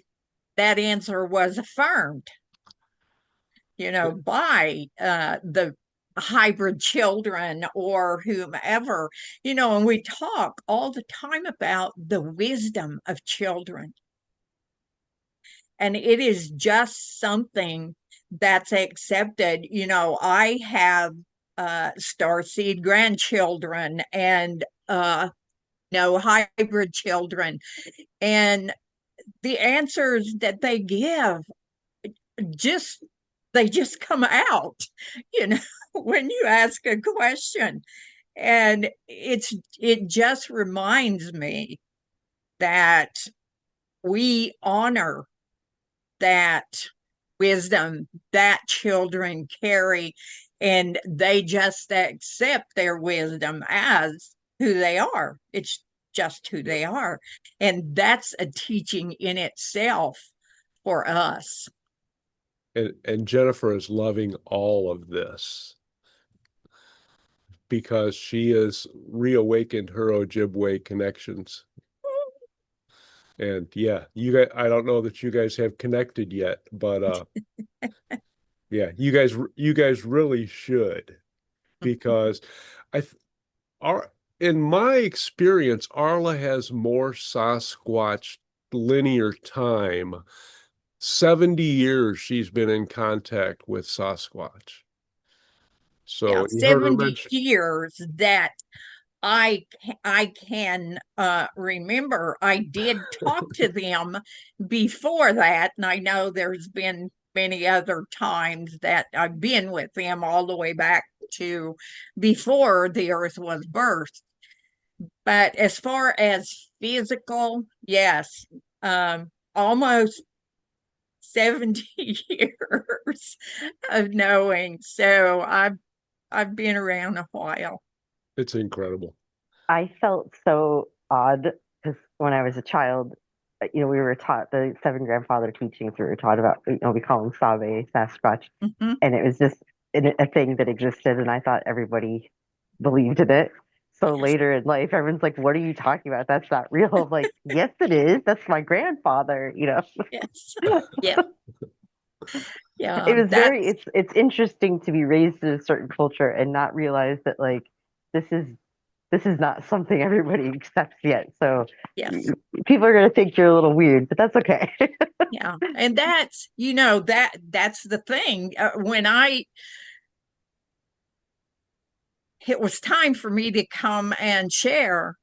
that answer was affirmed, by the hybrid children or whomever, and we talk all the time about the wisdom of children. And it is just something that's accepted. I have starseed grandchildren and hybrid children, and the answers that they give just they just come out, when you ask a question. And it just reminds me that we honor that wisdom that children carry, and they just accept their wisdom as who they are. It's just who they are. And that's a teaching in itself for us. and Jennifer is loving all of this because she has reawakened her Ojibwe connections. And yeah, you guys, I don't know that you guys have connected yet, but Yeah, you guys really should, because I th- our in my experience, Arla has more Sasquatch linear time. 70 years she's been in contact with Sasquatch. Yeah, So you heard her 70 mention. years that I can remember. I did talk to them before that, and I know there's been many other times that I've been with them all the way back to before the earth was birthed. But as far as physical, yes, almost 70 years of knowing. So I've been around a while. It's incredible. I felt so odd because when I was a child, we were taught the seven grandfather teachings. We were taught about, we call them Sabe, Sasquatch, Mhm. and it was just a thing that existed, and I thought everybody believed in it. So later in life, everyone's like, "What are you talking about? That's not real." I'm like, "Yes, it is. That's my grandfather." Yes. Yeah. Yeah. It was That's it's interesting to be raised in a certain culture and not realize that like this is this is not something everybody accepts yet. So yes. people are going to think you're a little weird, but that's okay. Yeah. And that's the thing. When it was time for me to come and share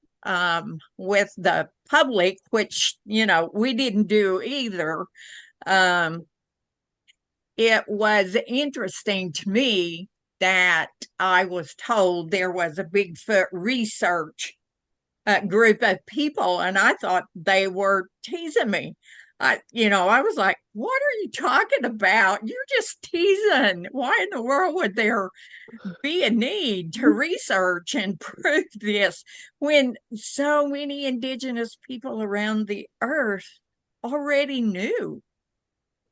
with the public, which, we didn't do either. Um, it was interesting to me that I was told there was a Bigfoot research group of people, and I thought they were teasing me. I was like, "What are you talking about? You're just teasing. Why in the world would there be a need to research and prove this when so many indigenous people around the earth already knew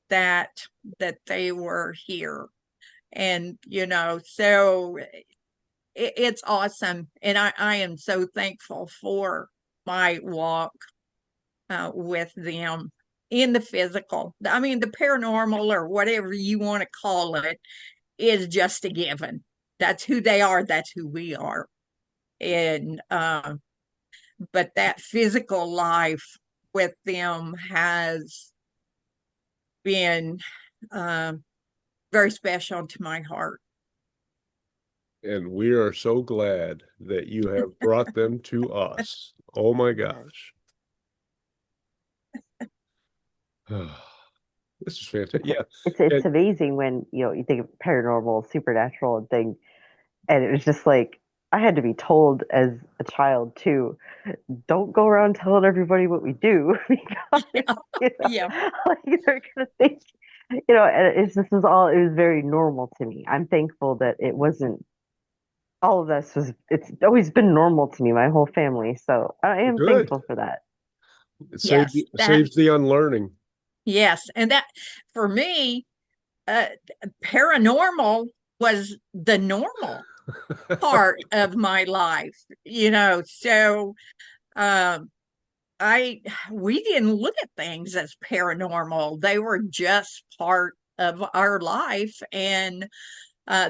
that they were here?" And so it's awesome, and I am so thankful for my walk with them in the physical. I mean, the paranormal or whatever you want to call it is just a given. That's who they are. That's who we are. And but that physical life with them has been uh, very special to my heart. And we are so glad that you have brought them to us. Oh my gosh. This is fantastic. it's Yeah. it's And amazing when you think of paranormal, supernatural and thing, and it was just like I had to be told as a child too, don't go around telling everybody what we do because Yeah. like they're gonna think and it was very normal to me. I'm thankful that it wasn't all of this was it's always been normal to me, my whole family. So I am good. thankful for that. It Yes, saves the unlearning. yes, and that for me, uh, paranormal was the normal part of my life. So um, I we didn't look at things as paranormal; they were just part of our life, and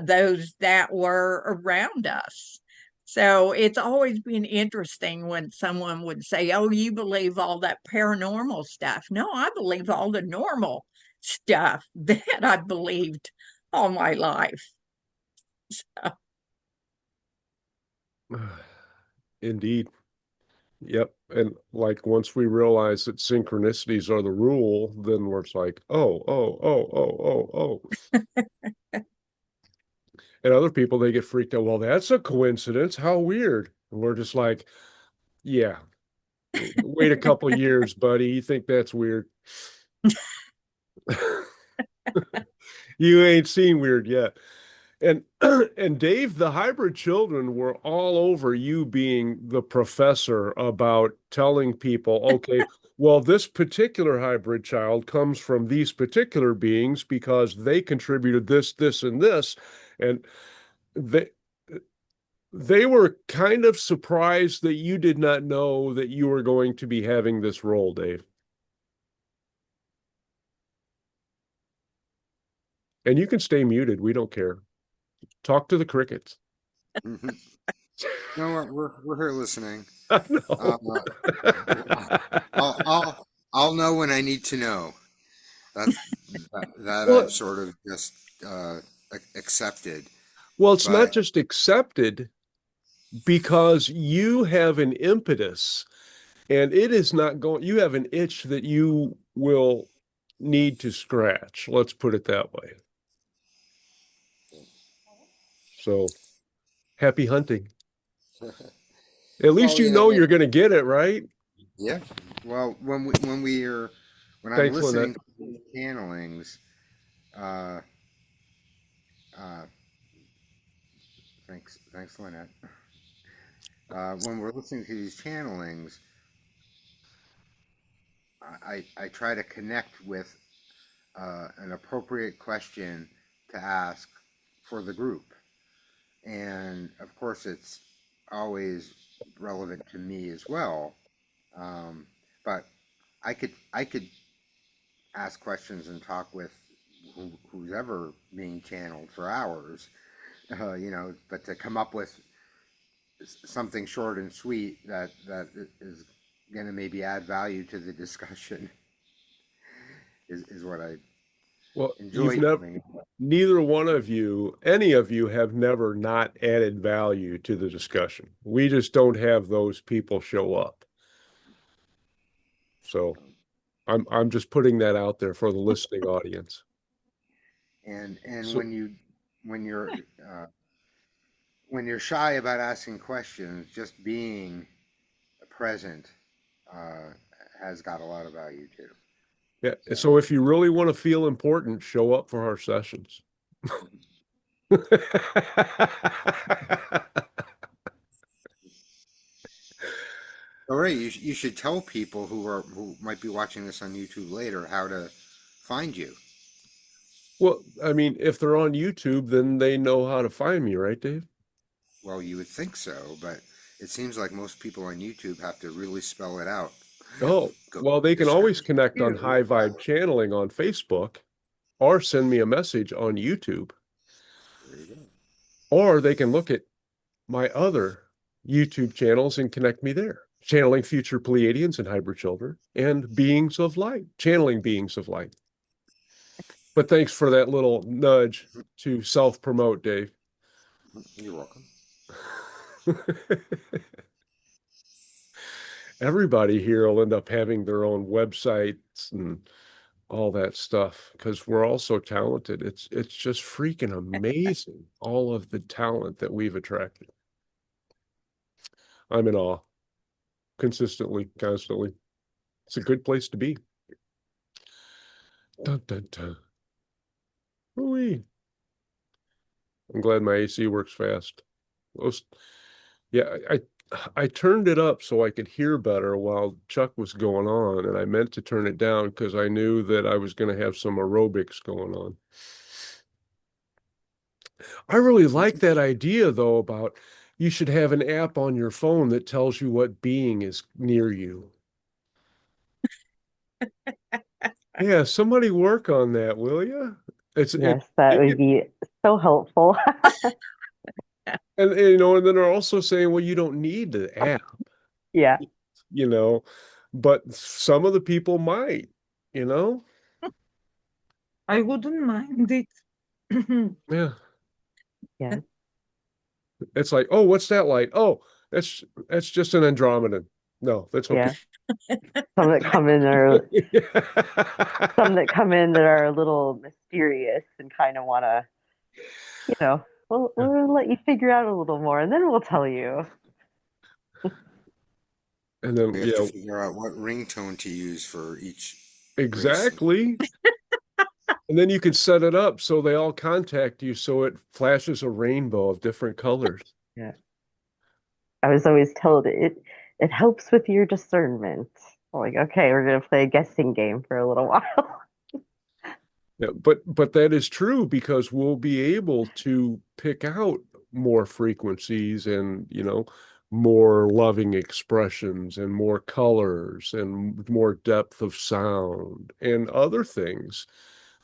those that were around us. So it's always been interesting when someone would say, "Oh, you believe all that paranormal stuff." No, I believe all the normal stuff that I believed all my life. So, Indeed. Yep. And like once we realize that synchronicities are the rule, then we're like, oh, oh, oh, oh, oh, oh. And other people, they get freaked out. Well, that's a coincidence. How weird. And we're just like, yeah, wait a couple years, buddy. You think that's weird? You ain't seen weird yet. And and Dave, the hybrid children were all over you being the professor about telling people, okay, well, this particular hybrid child comes from these particular beings because they contributed this, this, and this. And they they were kind of surprised that you did not know that you were going to be having this role, Dave. And you can stay muted. We don't care. Talk to the crickets. Mhm. No, we're here listening. I know. I'll know when I need to know. That's that I've Well, sort of just accepted. well, it's not But just accepted because you have an impetus and it is not going, you have an itch that you will need to scratch. Let's put it that way. So happy hunting. At least well, you know you're going to get it, right? yeah. Well, when I'm Thanks, Lynette. listening to these channelings, uh, uh, thanks, Lynette. When we're listening to these channelings, I try to connect with an appropriate question to ask for the group. And of course, it's always relevant to me as well. Um, but I could ask questions and talk with who's ever being channeled for hours, but to come up with something short and sweet that is going to maybe add value to the discussion is what I Well, you've enjoy never, doing. neither one of you, any of you have never not added value to the discussion. We just don't have those people show up. So I'm just putting that out there for the listening audience. And So when you're uh, when you're shy about asking questions, just being present uh, has got a lot of value too. yeah, So, so if you really want to feel important, show up for our sessions. all right, you should tell people who might be watching this on YouTube later how to find you. Well, I mean, if they're on YouTube, then they know how to find me, right, Dave? Well, you would think so, but it seems like most people on YouTube have to really spell it out. Oh, Go well, they can always discern connect on You. High Vibe Channeling on Facebook or send me a message on YouTube, There you go. or they can look at my other YouTube channels and connect me there. Channeling Future Pleiadians and Hybrid Children and Beings of Light, channeling Beings of Light. But thanks for that little nudge to self-promote, Dave. You're welcome. Everybody here will end up having their own websites and all that stuff because we're all so talented. It's just freaking amazing, all of the talent that we've attracted. I'm in awe consistently, constantly. It's a good place to be. Dun, dun, dun. Ooh-wee. I'm glad my AC works fast. Most, yeah, I turned it up so I could hear better while Chuck was going on, and I meant to turn it down because I knew that I was going to have some aerobics going on. I really like that idea though about you should have an app on your phone that tells you what being is near you. Yeah, somebody work on that, will you? It Yes, that make would it be so helpful. and and then they're also saying, well, you don't need the app, Yeah, you know, but some of the people might, you know? I wouldn't mind it. Yeah. yeah, It's like, oh, what's that light? Oh, that's just an Andromedan. No, that's okay. yeah. Some that come in are some that come in that are a little mysterious and kind of want to, we'll let you figure out a little more, and then we'll tell you. And then, We have to yeah, figure out what ringtone to use for each person. exactly. And then you can set it up so they all contact you so it flashes a rainbow of different colors. Yeah, I was always told it helps with your discernment. Like, okay, we're gonna play a guessing game for a little while. Yeah, but that is true because we'll be able to pick out more frequencies and, more loving expressions and more colors and more depth of sound and other things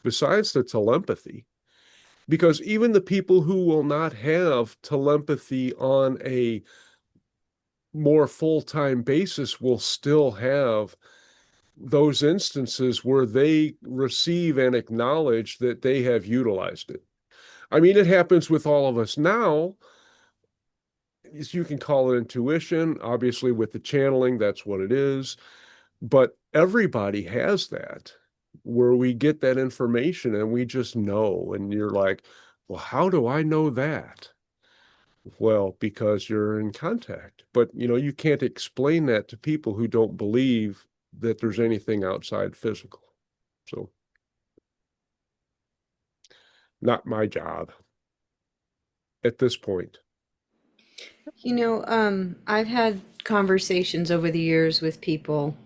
besides the telepathy. because even the people who will not have telepathy on a more full-time basis will still have those instances where they receive and acknowledge that they have utilized it. I mean, it happens with all of us now. You can call it intuition. Obviously, with the channeling, that's what it is. But everybody has that, where we get that information and we just know. And you're like, well, how do I know that? Well, because you're in contact. But, you can't explain that to people who don't believe that there's anything outside physical. So, not my job at this point. I've had conversations over the years with people,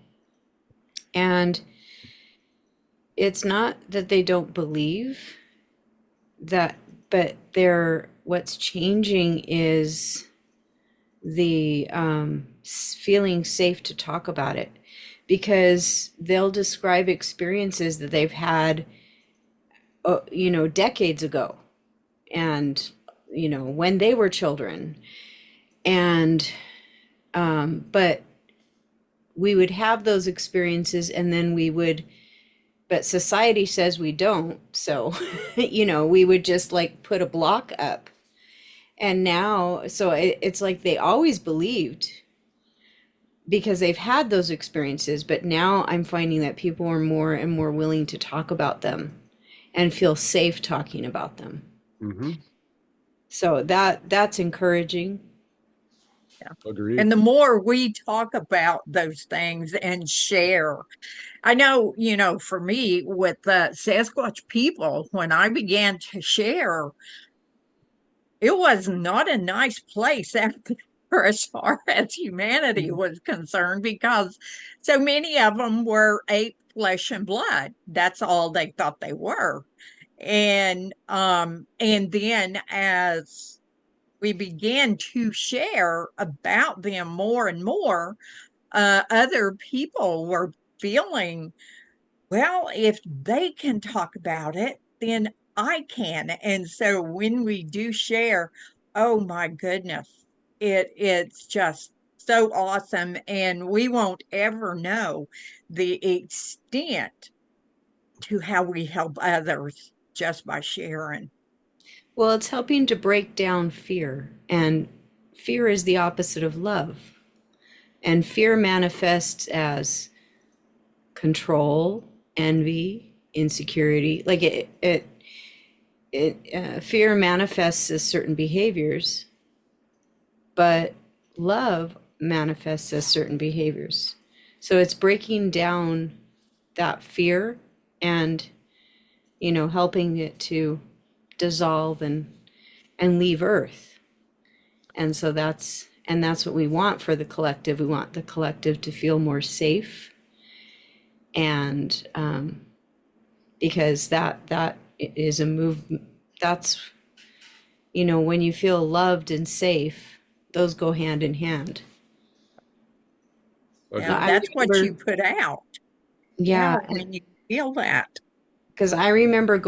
and it's not that they don't believe that, but what's changing is the feeling safe to talk about it, because they'll describe experiences that they've had, decades ago, and when they were children, and but we would have those experiences, and then but society says we don't, so we would just like put a block up. And now, so it's like they always believed because they've had those experiences, but now I'm finding that people are more and more willing to talk about them and feel safe talking about them. Mm-hmm. So that's encouraging. Agreed. And the more we talk about those things and share, I know, for me with the Sasquatch people, when I began to share, it was not a nice place after, as far as humanity was concerned, because so many of them ate flesh and blood. That's all they thought they were. And then as we began to share about them more and more, other people were feeling, well, if they can talk about it, then I can. And so when we do share, oh my goodness, it's just so awesome. And we won't ever know the extent to how we help others just by sharing. Well, it's helping to break down fear, and fear is the opposite of love. And fear manifests as control, envy, insecurity. Like fear manifests as certain behaviors, but love manifests as certain behaviors. So it's breaking down that fear and, helping it to dissolve and leave Earth. And so that's what we want for the collective. We want the collective to feel more safe, and because that is a movement. That's, when you feel loved and safe, those go hand in hand. Yeah, that's what you put out. Yeah, when you feel that. Because I remember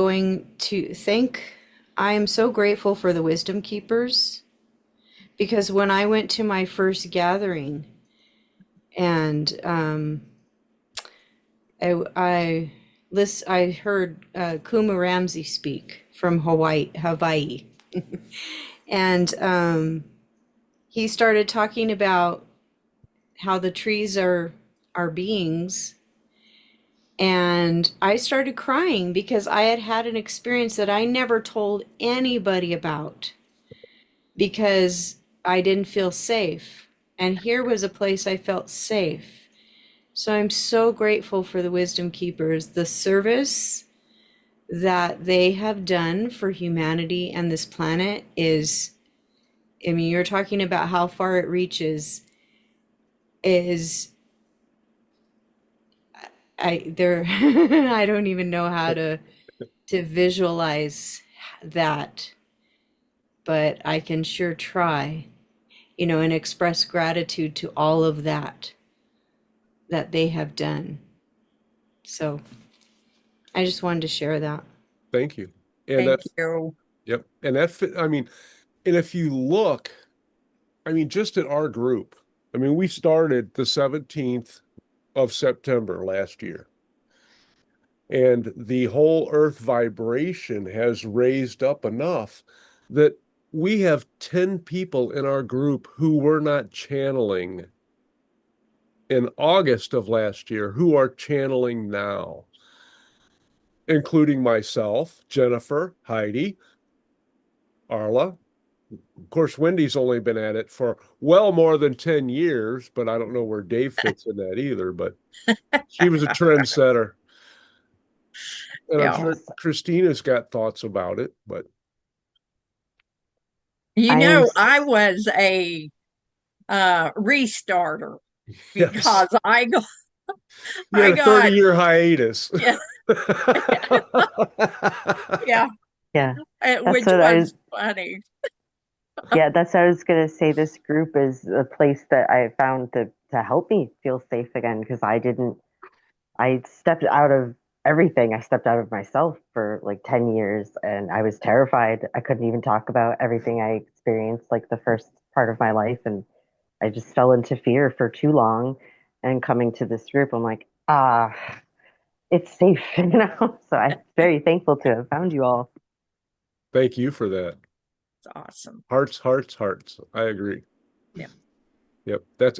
I am so grateful for the wisdom keepers, because when I went to my first gathering, and I heard Kuma Ramsey speak from Hawaii. And he started talking about how the trees are beings, and I started crying because I had had an experience that I never told anybody about because I didn't feel safe. And here was a place I felt safe. So I'm so grateful for the wisdom keepers, the service that they have done for humanity and this planet is, I mean, you're talking about how far it reaches, I don't even know how to visualize that, but I can sure try, and express gratitude to all of that they have done. So I just wanted to share that. Thank you. And Thank you. Yep. And I mean, and if you look, I mean, just at our group, I mean, we started the 17th of September last year, and the whole earth vibration has raised up enough that we have 10 people in our group who were not channeling in August of last year who are channeling now, including myself, Jennifer, Heidi, Arla. Of course, Wendy's only been at it for well more than 10 years, but I don't know where Dave fits in that either. But she was a trendsetter. And I'm Yeah. sure Christina's got thoughts about it, but You I am know, I was a restarter yes, because I got you I had a got 30-year hiatus. yeah, yeah, yeah. That's which what I was was funny. Yeah, that's what I was gonna say. This group is a place that I found to help me feel safe again because I stepped out of everything. I stepped out of myself for like 10 years and I was terrified. I couldn't even talk about everything I experienced like the first part of my life, and I just fell into fear for too long. And coming to this group, I'm like, it's safe, you know? So I'm very thankful to have found you all. Thank you for that. It's awesome. Hearts, hearts, hearts. I agree. Yeah. Yep. That's,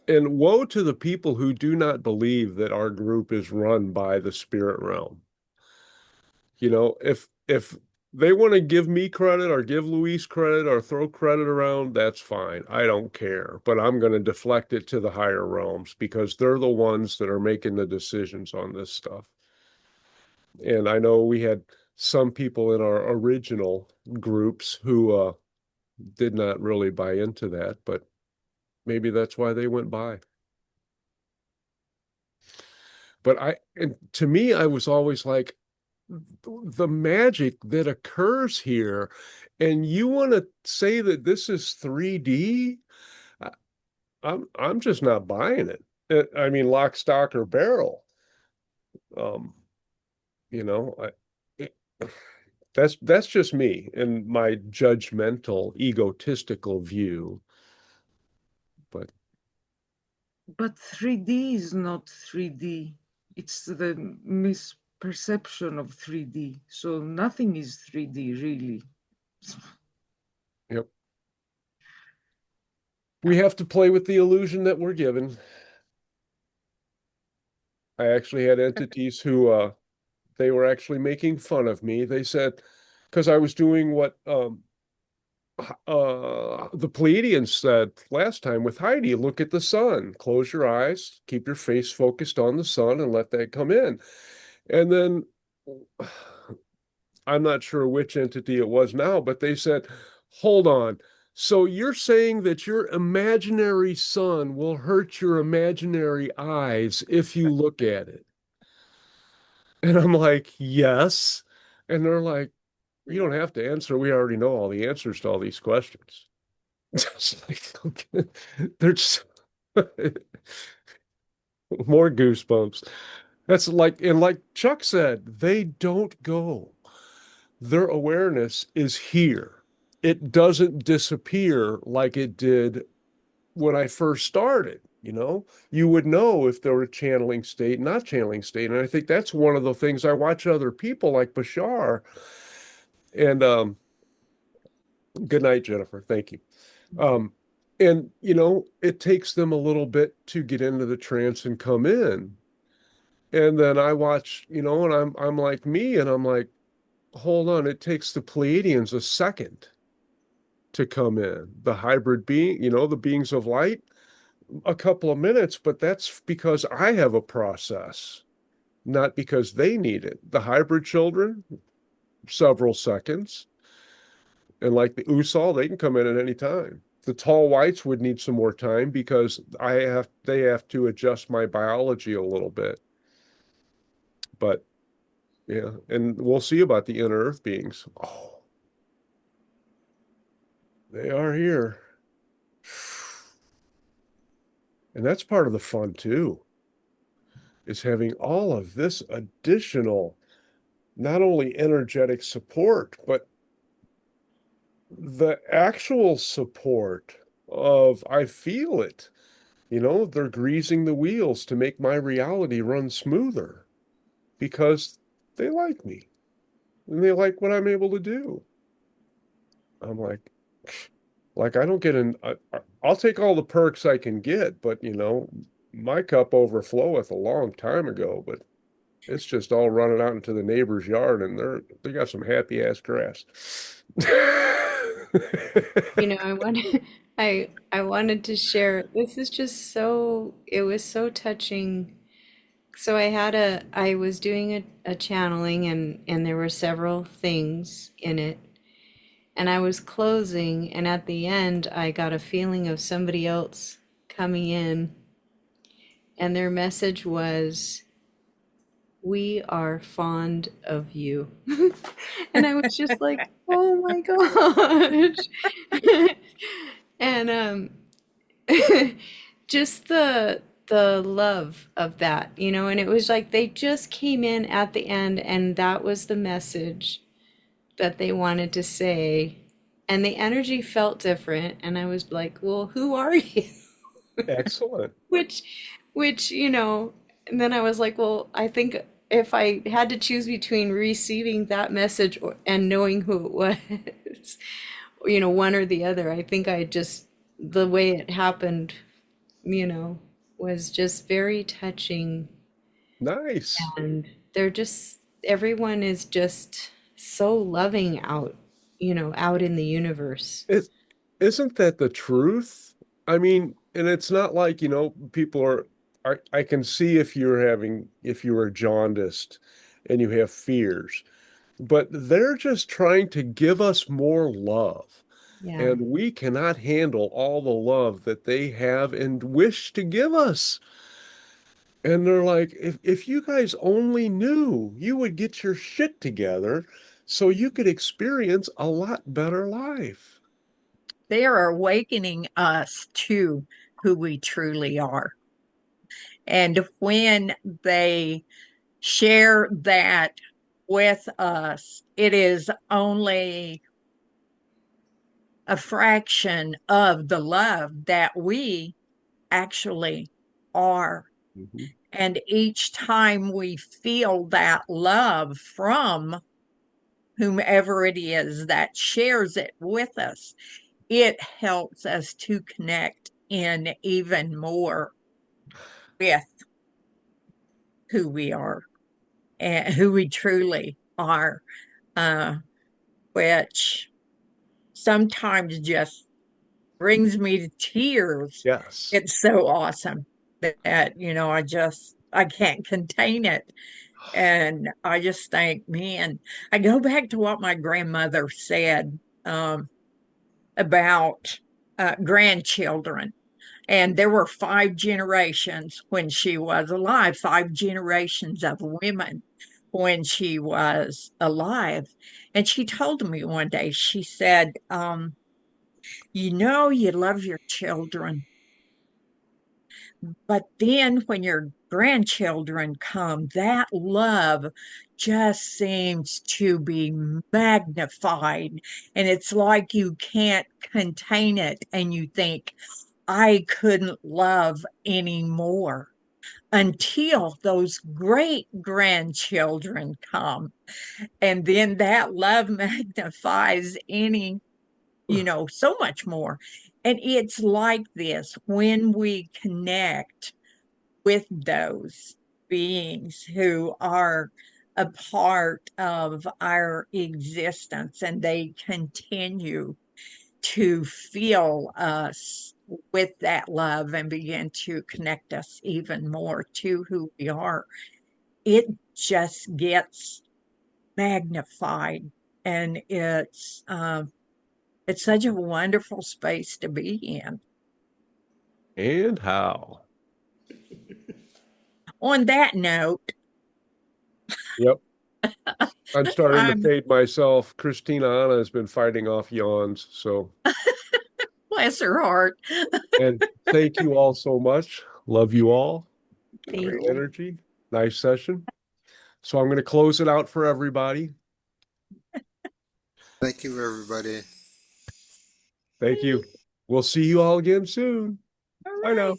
and woe to the people who do not believe that our group is run by the spirit realm. If they want to give me credit or give Luis credit or throw credit around, that's fine. I don't care. But I'm going to deflect it to the higher realms because they're the ones that are making the decisions on this stuff. And I know we had some people in our original groups who did not really buy into that, but maybe that's why they went by. And to me, I was always like, the magic that occurs here, and you want to say that this is 3D? I- I'm just not buying it. I mean, lock, stock, or barrel. Um, you know, it, that's just me and my judgmental, egotistical view. But But 3D is not 3D. It's the misperception of 3D. So nothing is 3D really. yep, we have to play with the illusion that we're given. I actually had entities who they were actually making fun of me. They said, because I was doing what the Pleiadians said last time with Heidi, look at the sun, close your eyes, keep your face focused on the sun and let that come in. And then I'm not sure which entity it was now, but they said, hold on. So you're saying that your imaginary sun will hurt your imaginary eyes if you look at it? And I'm like, yes. And they're like, you don't have to answer. We already know all the answers to all these questions. Just like, okay. They're just more goosebumps. That's like, and like Chuck said, they don't go. Their awareness is here. It doesn't disappear like it did when I first started. You would know if there were channeling state, not channeling state. And I think that's one of the things I watch other people like Bashar. And good night, Jennifer. Thank you. Um, and it takes them a little bit to get into the trance and come in. And then I watch, and I'm like me, and I'm like, hold on, it takes the Pleiadians a second to come in. The hybrid being, the beings of light, a couple of minutes, but that's because I have a process, not because they need it. The hybrid children, several seconds. And like the Usal, they can come in at any time. The tall whites would need some more time because they have to adjust my biology a little bit. But yeah, and we'll see about the inner earth beings. Oh, they are here. And that's part of the fun too, is having all of this additional not only energetic support, but the actual support of I feel it. They're greasing the wheels to make my reality run smoother because they like me and they like what I'm able to do. I'm like I don't get I'll take all the perks I can get, but my cup overfloweth a long time ago, but it's just all running out into the neighbor's yard and they got some happy ass grass. I wanted I wanted to share. This is just so it was so touching. So I was doing a channeling and there were several things in it. And I was closing, and at the end I got a feeling of somebody else coming in, and their message was, "We are fond of you." And I was just like, "Oh my gosh." And just the love of that, and it was like they just came in at the end and that was the message that they wanted to say. And the energy felt different, and I was like, "Well, who are you?" Excellent. which and then I was like, "Well, I think if I had to choose between receiving that message and knowing who it was, one or the other, I think I just the way it happened, was just very touching. Nice. And they're just everyone is just so loving out in the universe. It isn't that the truth? I mean, and it's not like, people are I can see if you are jaundiced and you have fears, but they're just trying to give us more love. Yeah. And we cannot handle all the love that they have and wish to give us. And they're like, if you guys only knew, you would get your shit together so you could experience a lot better life. They are awakening us to who we truly are. And when they share that with us, it is only a fraction of the love that we actually are. Mhm. And each time we feel that love from whomever it is that shares it with us, it helps us to connect in even more with who we are and who we truly are, uh, which sometimes just brings me to tears. Yes. It's so awesome that, I can't contain it. And I just think, man, I go back to what my grandmother said about grandchildren. And there were 5 generations when she was alive, 5 generations of women when she was alive. And she told me one day, she said, you love your children, but then when your grandchildren come, that love just seems to be magnified. And it's like you can't contain it. And you think, I couldn't love anymore until those great grandchildren come. And then that love magnifies so much more. And it's like this when we connect with those beings who are a part of our existence and they continue to feel us with that love and begin to connect us even more to who we are. It just gets magnified, and it's such a wonderful space to be in. And how? On that note, Yep. I'm starting to I'm fade myself. Christina Anna has been fighting off yawns. So, bless her heart. and thank you all so much. Love you all. Thank Great you. energy. Nice session. So I'm going to close it out for everybody. Thank you, everybody. Thank you. We'll see you all again soon. All Bye now. right.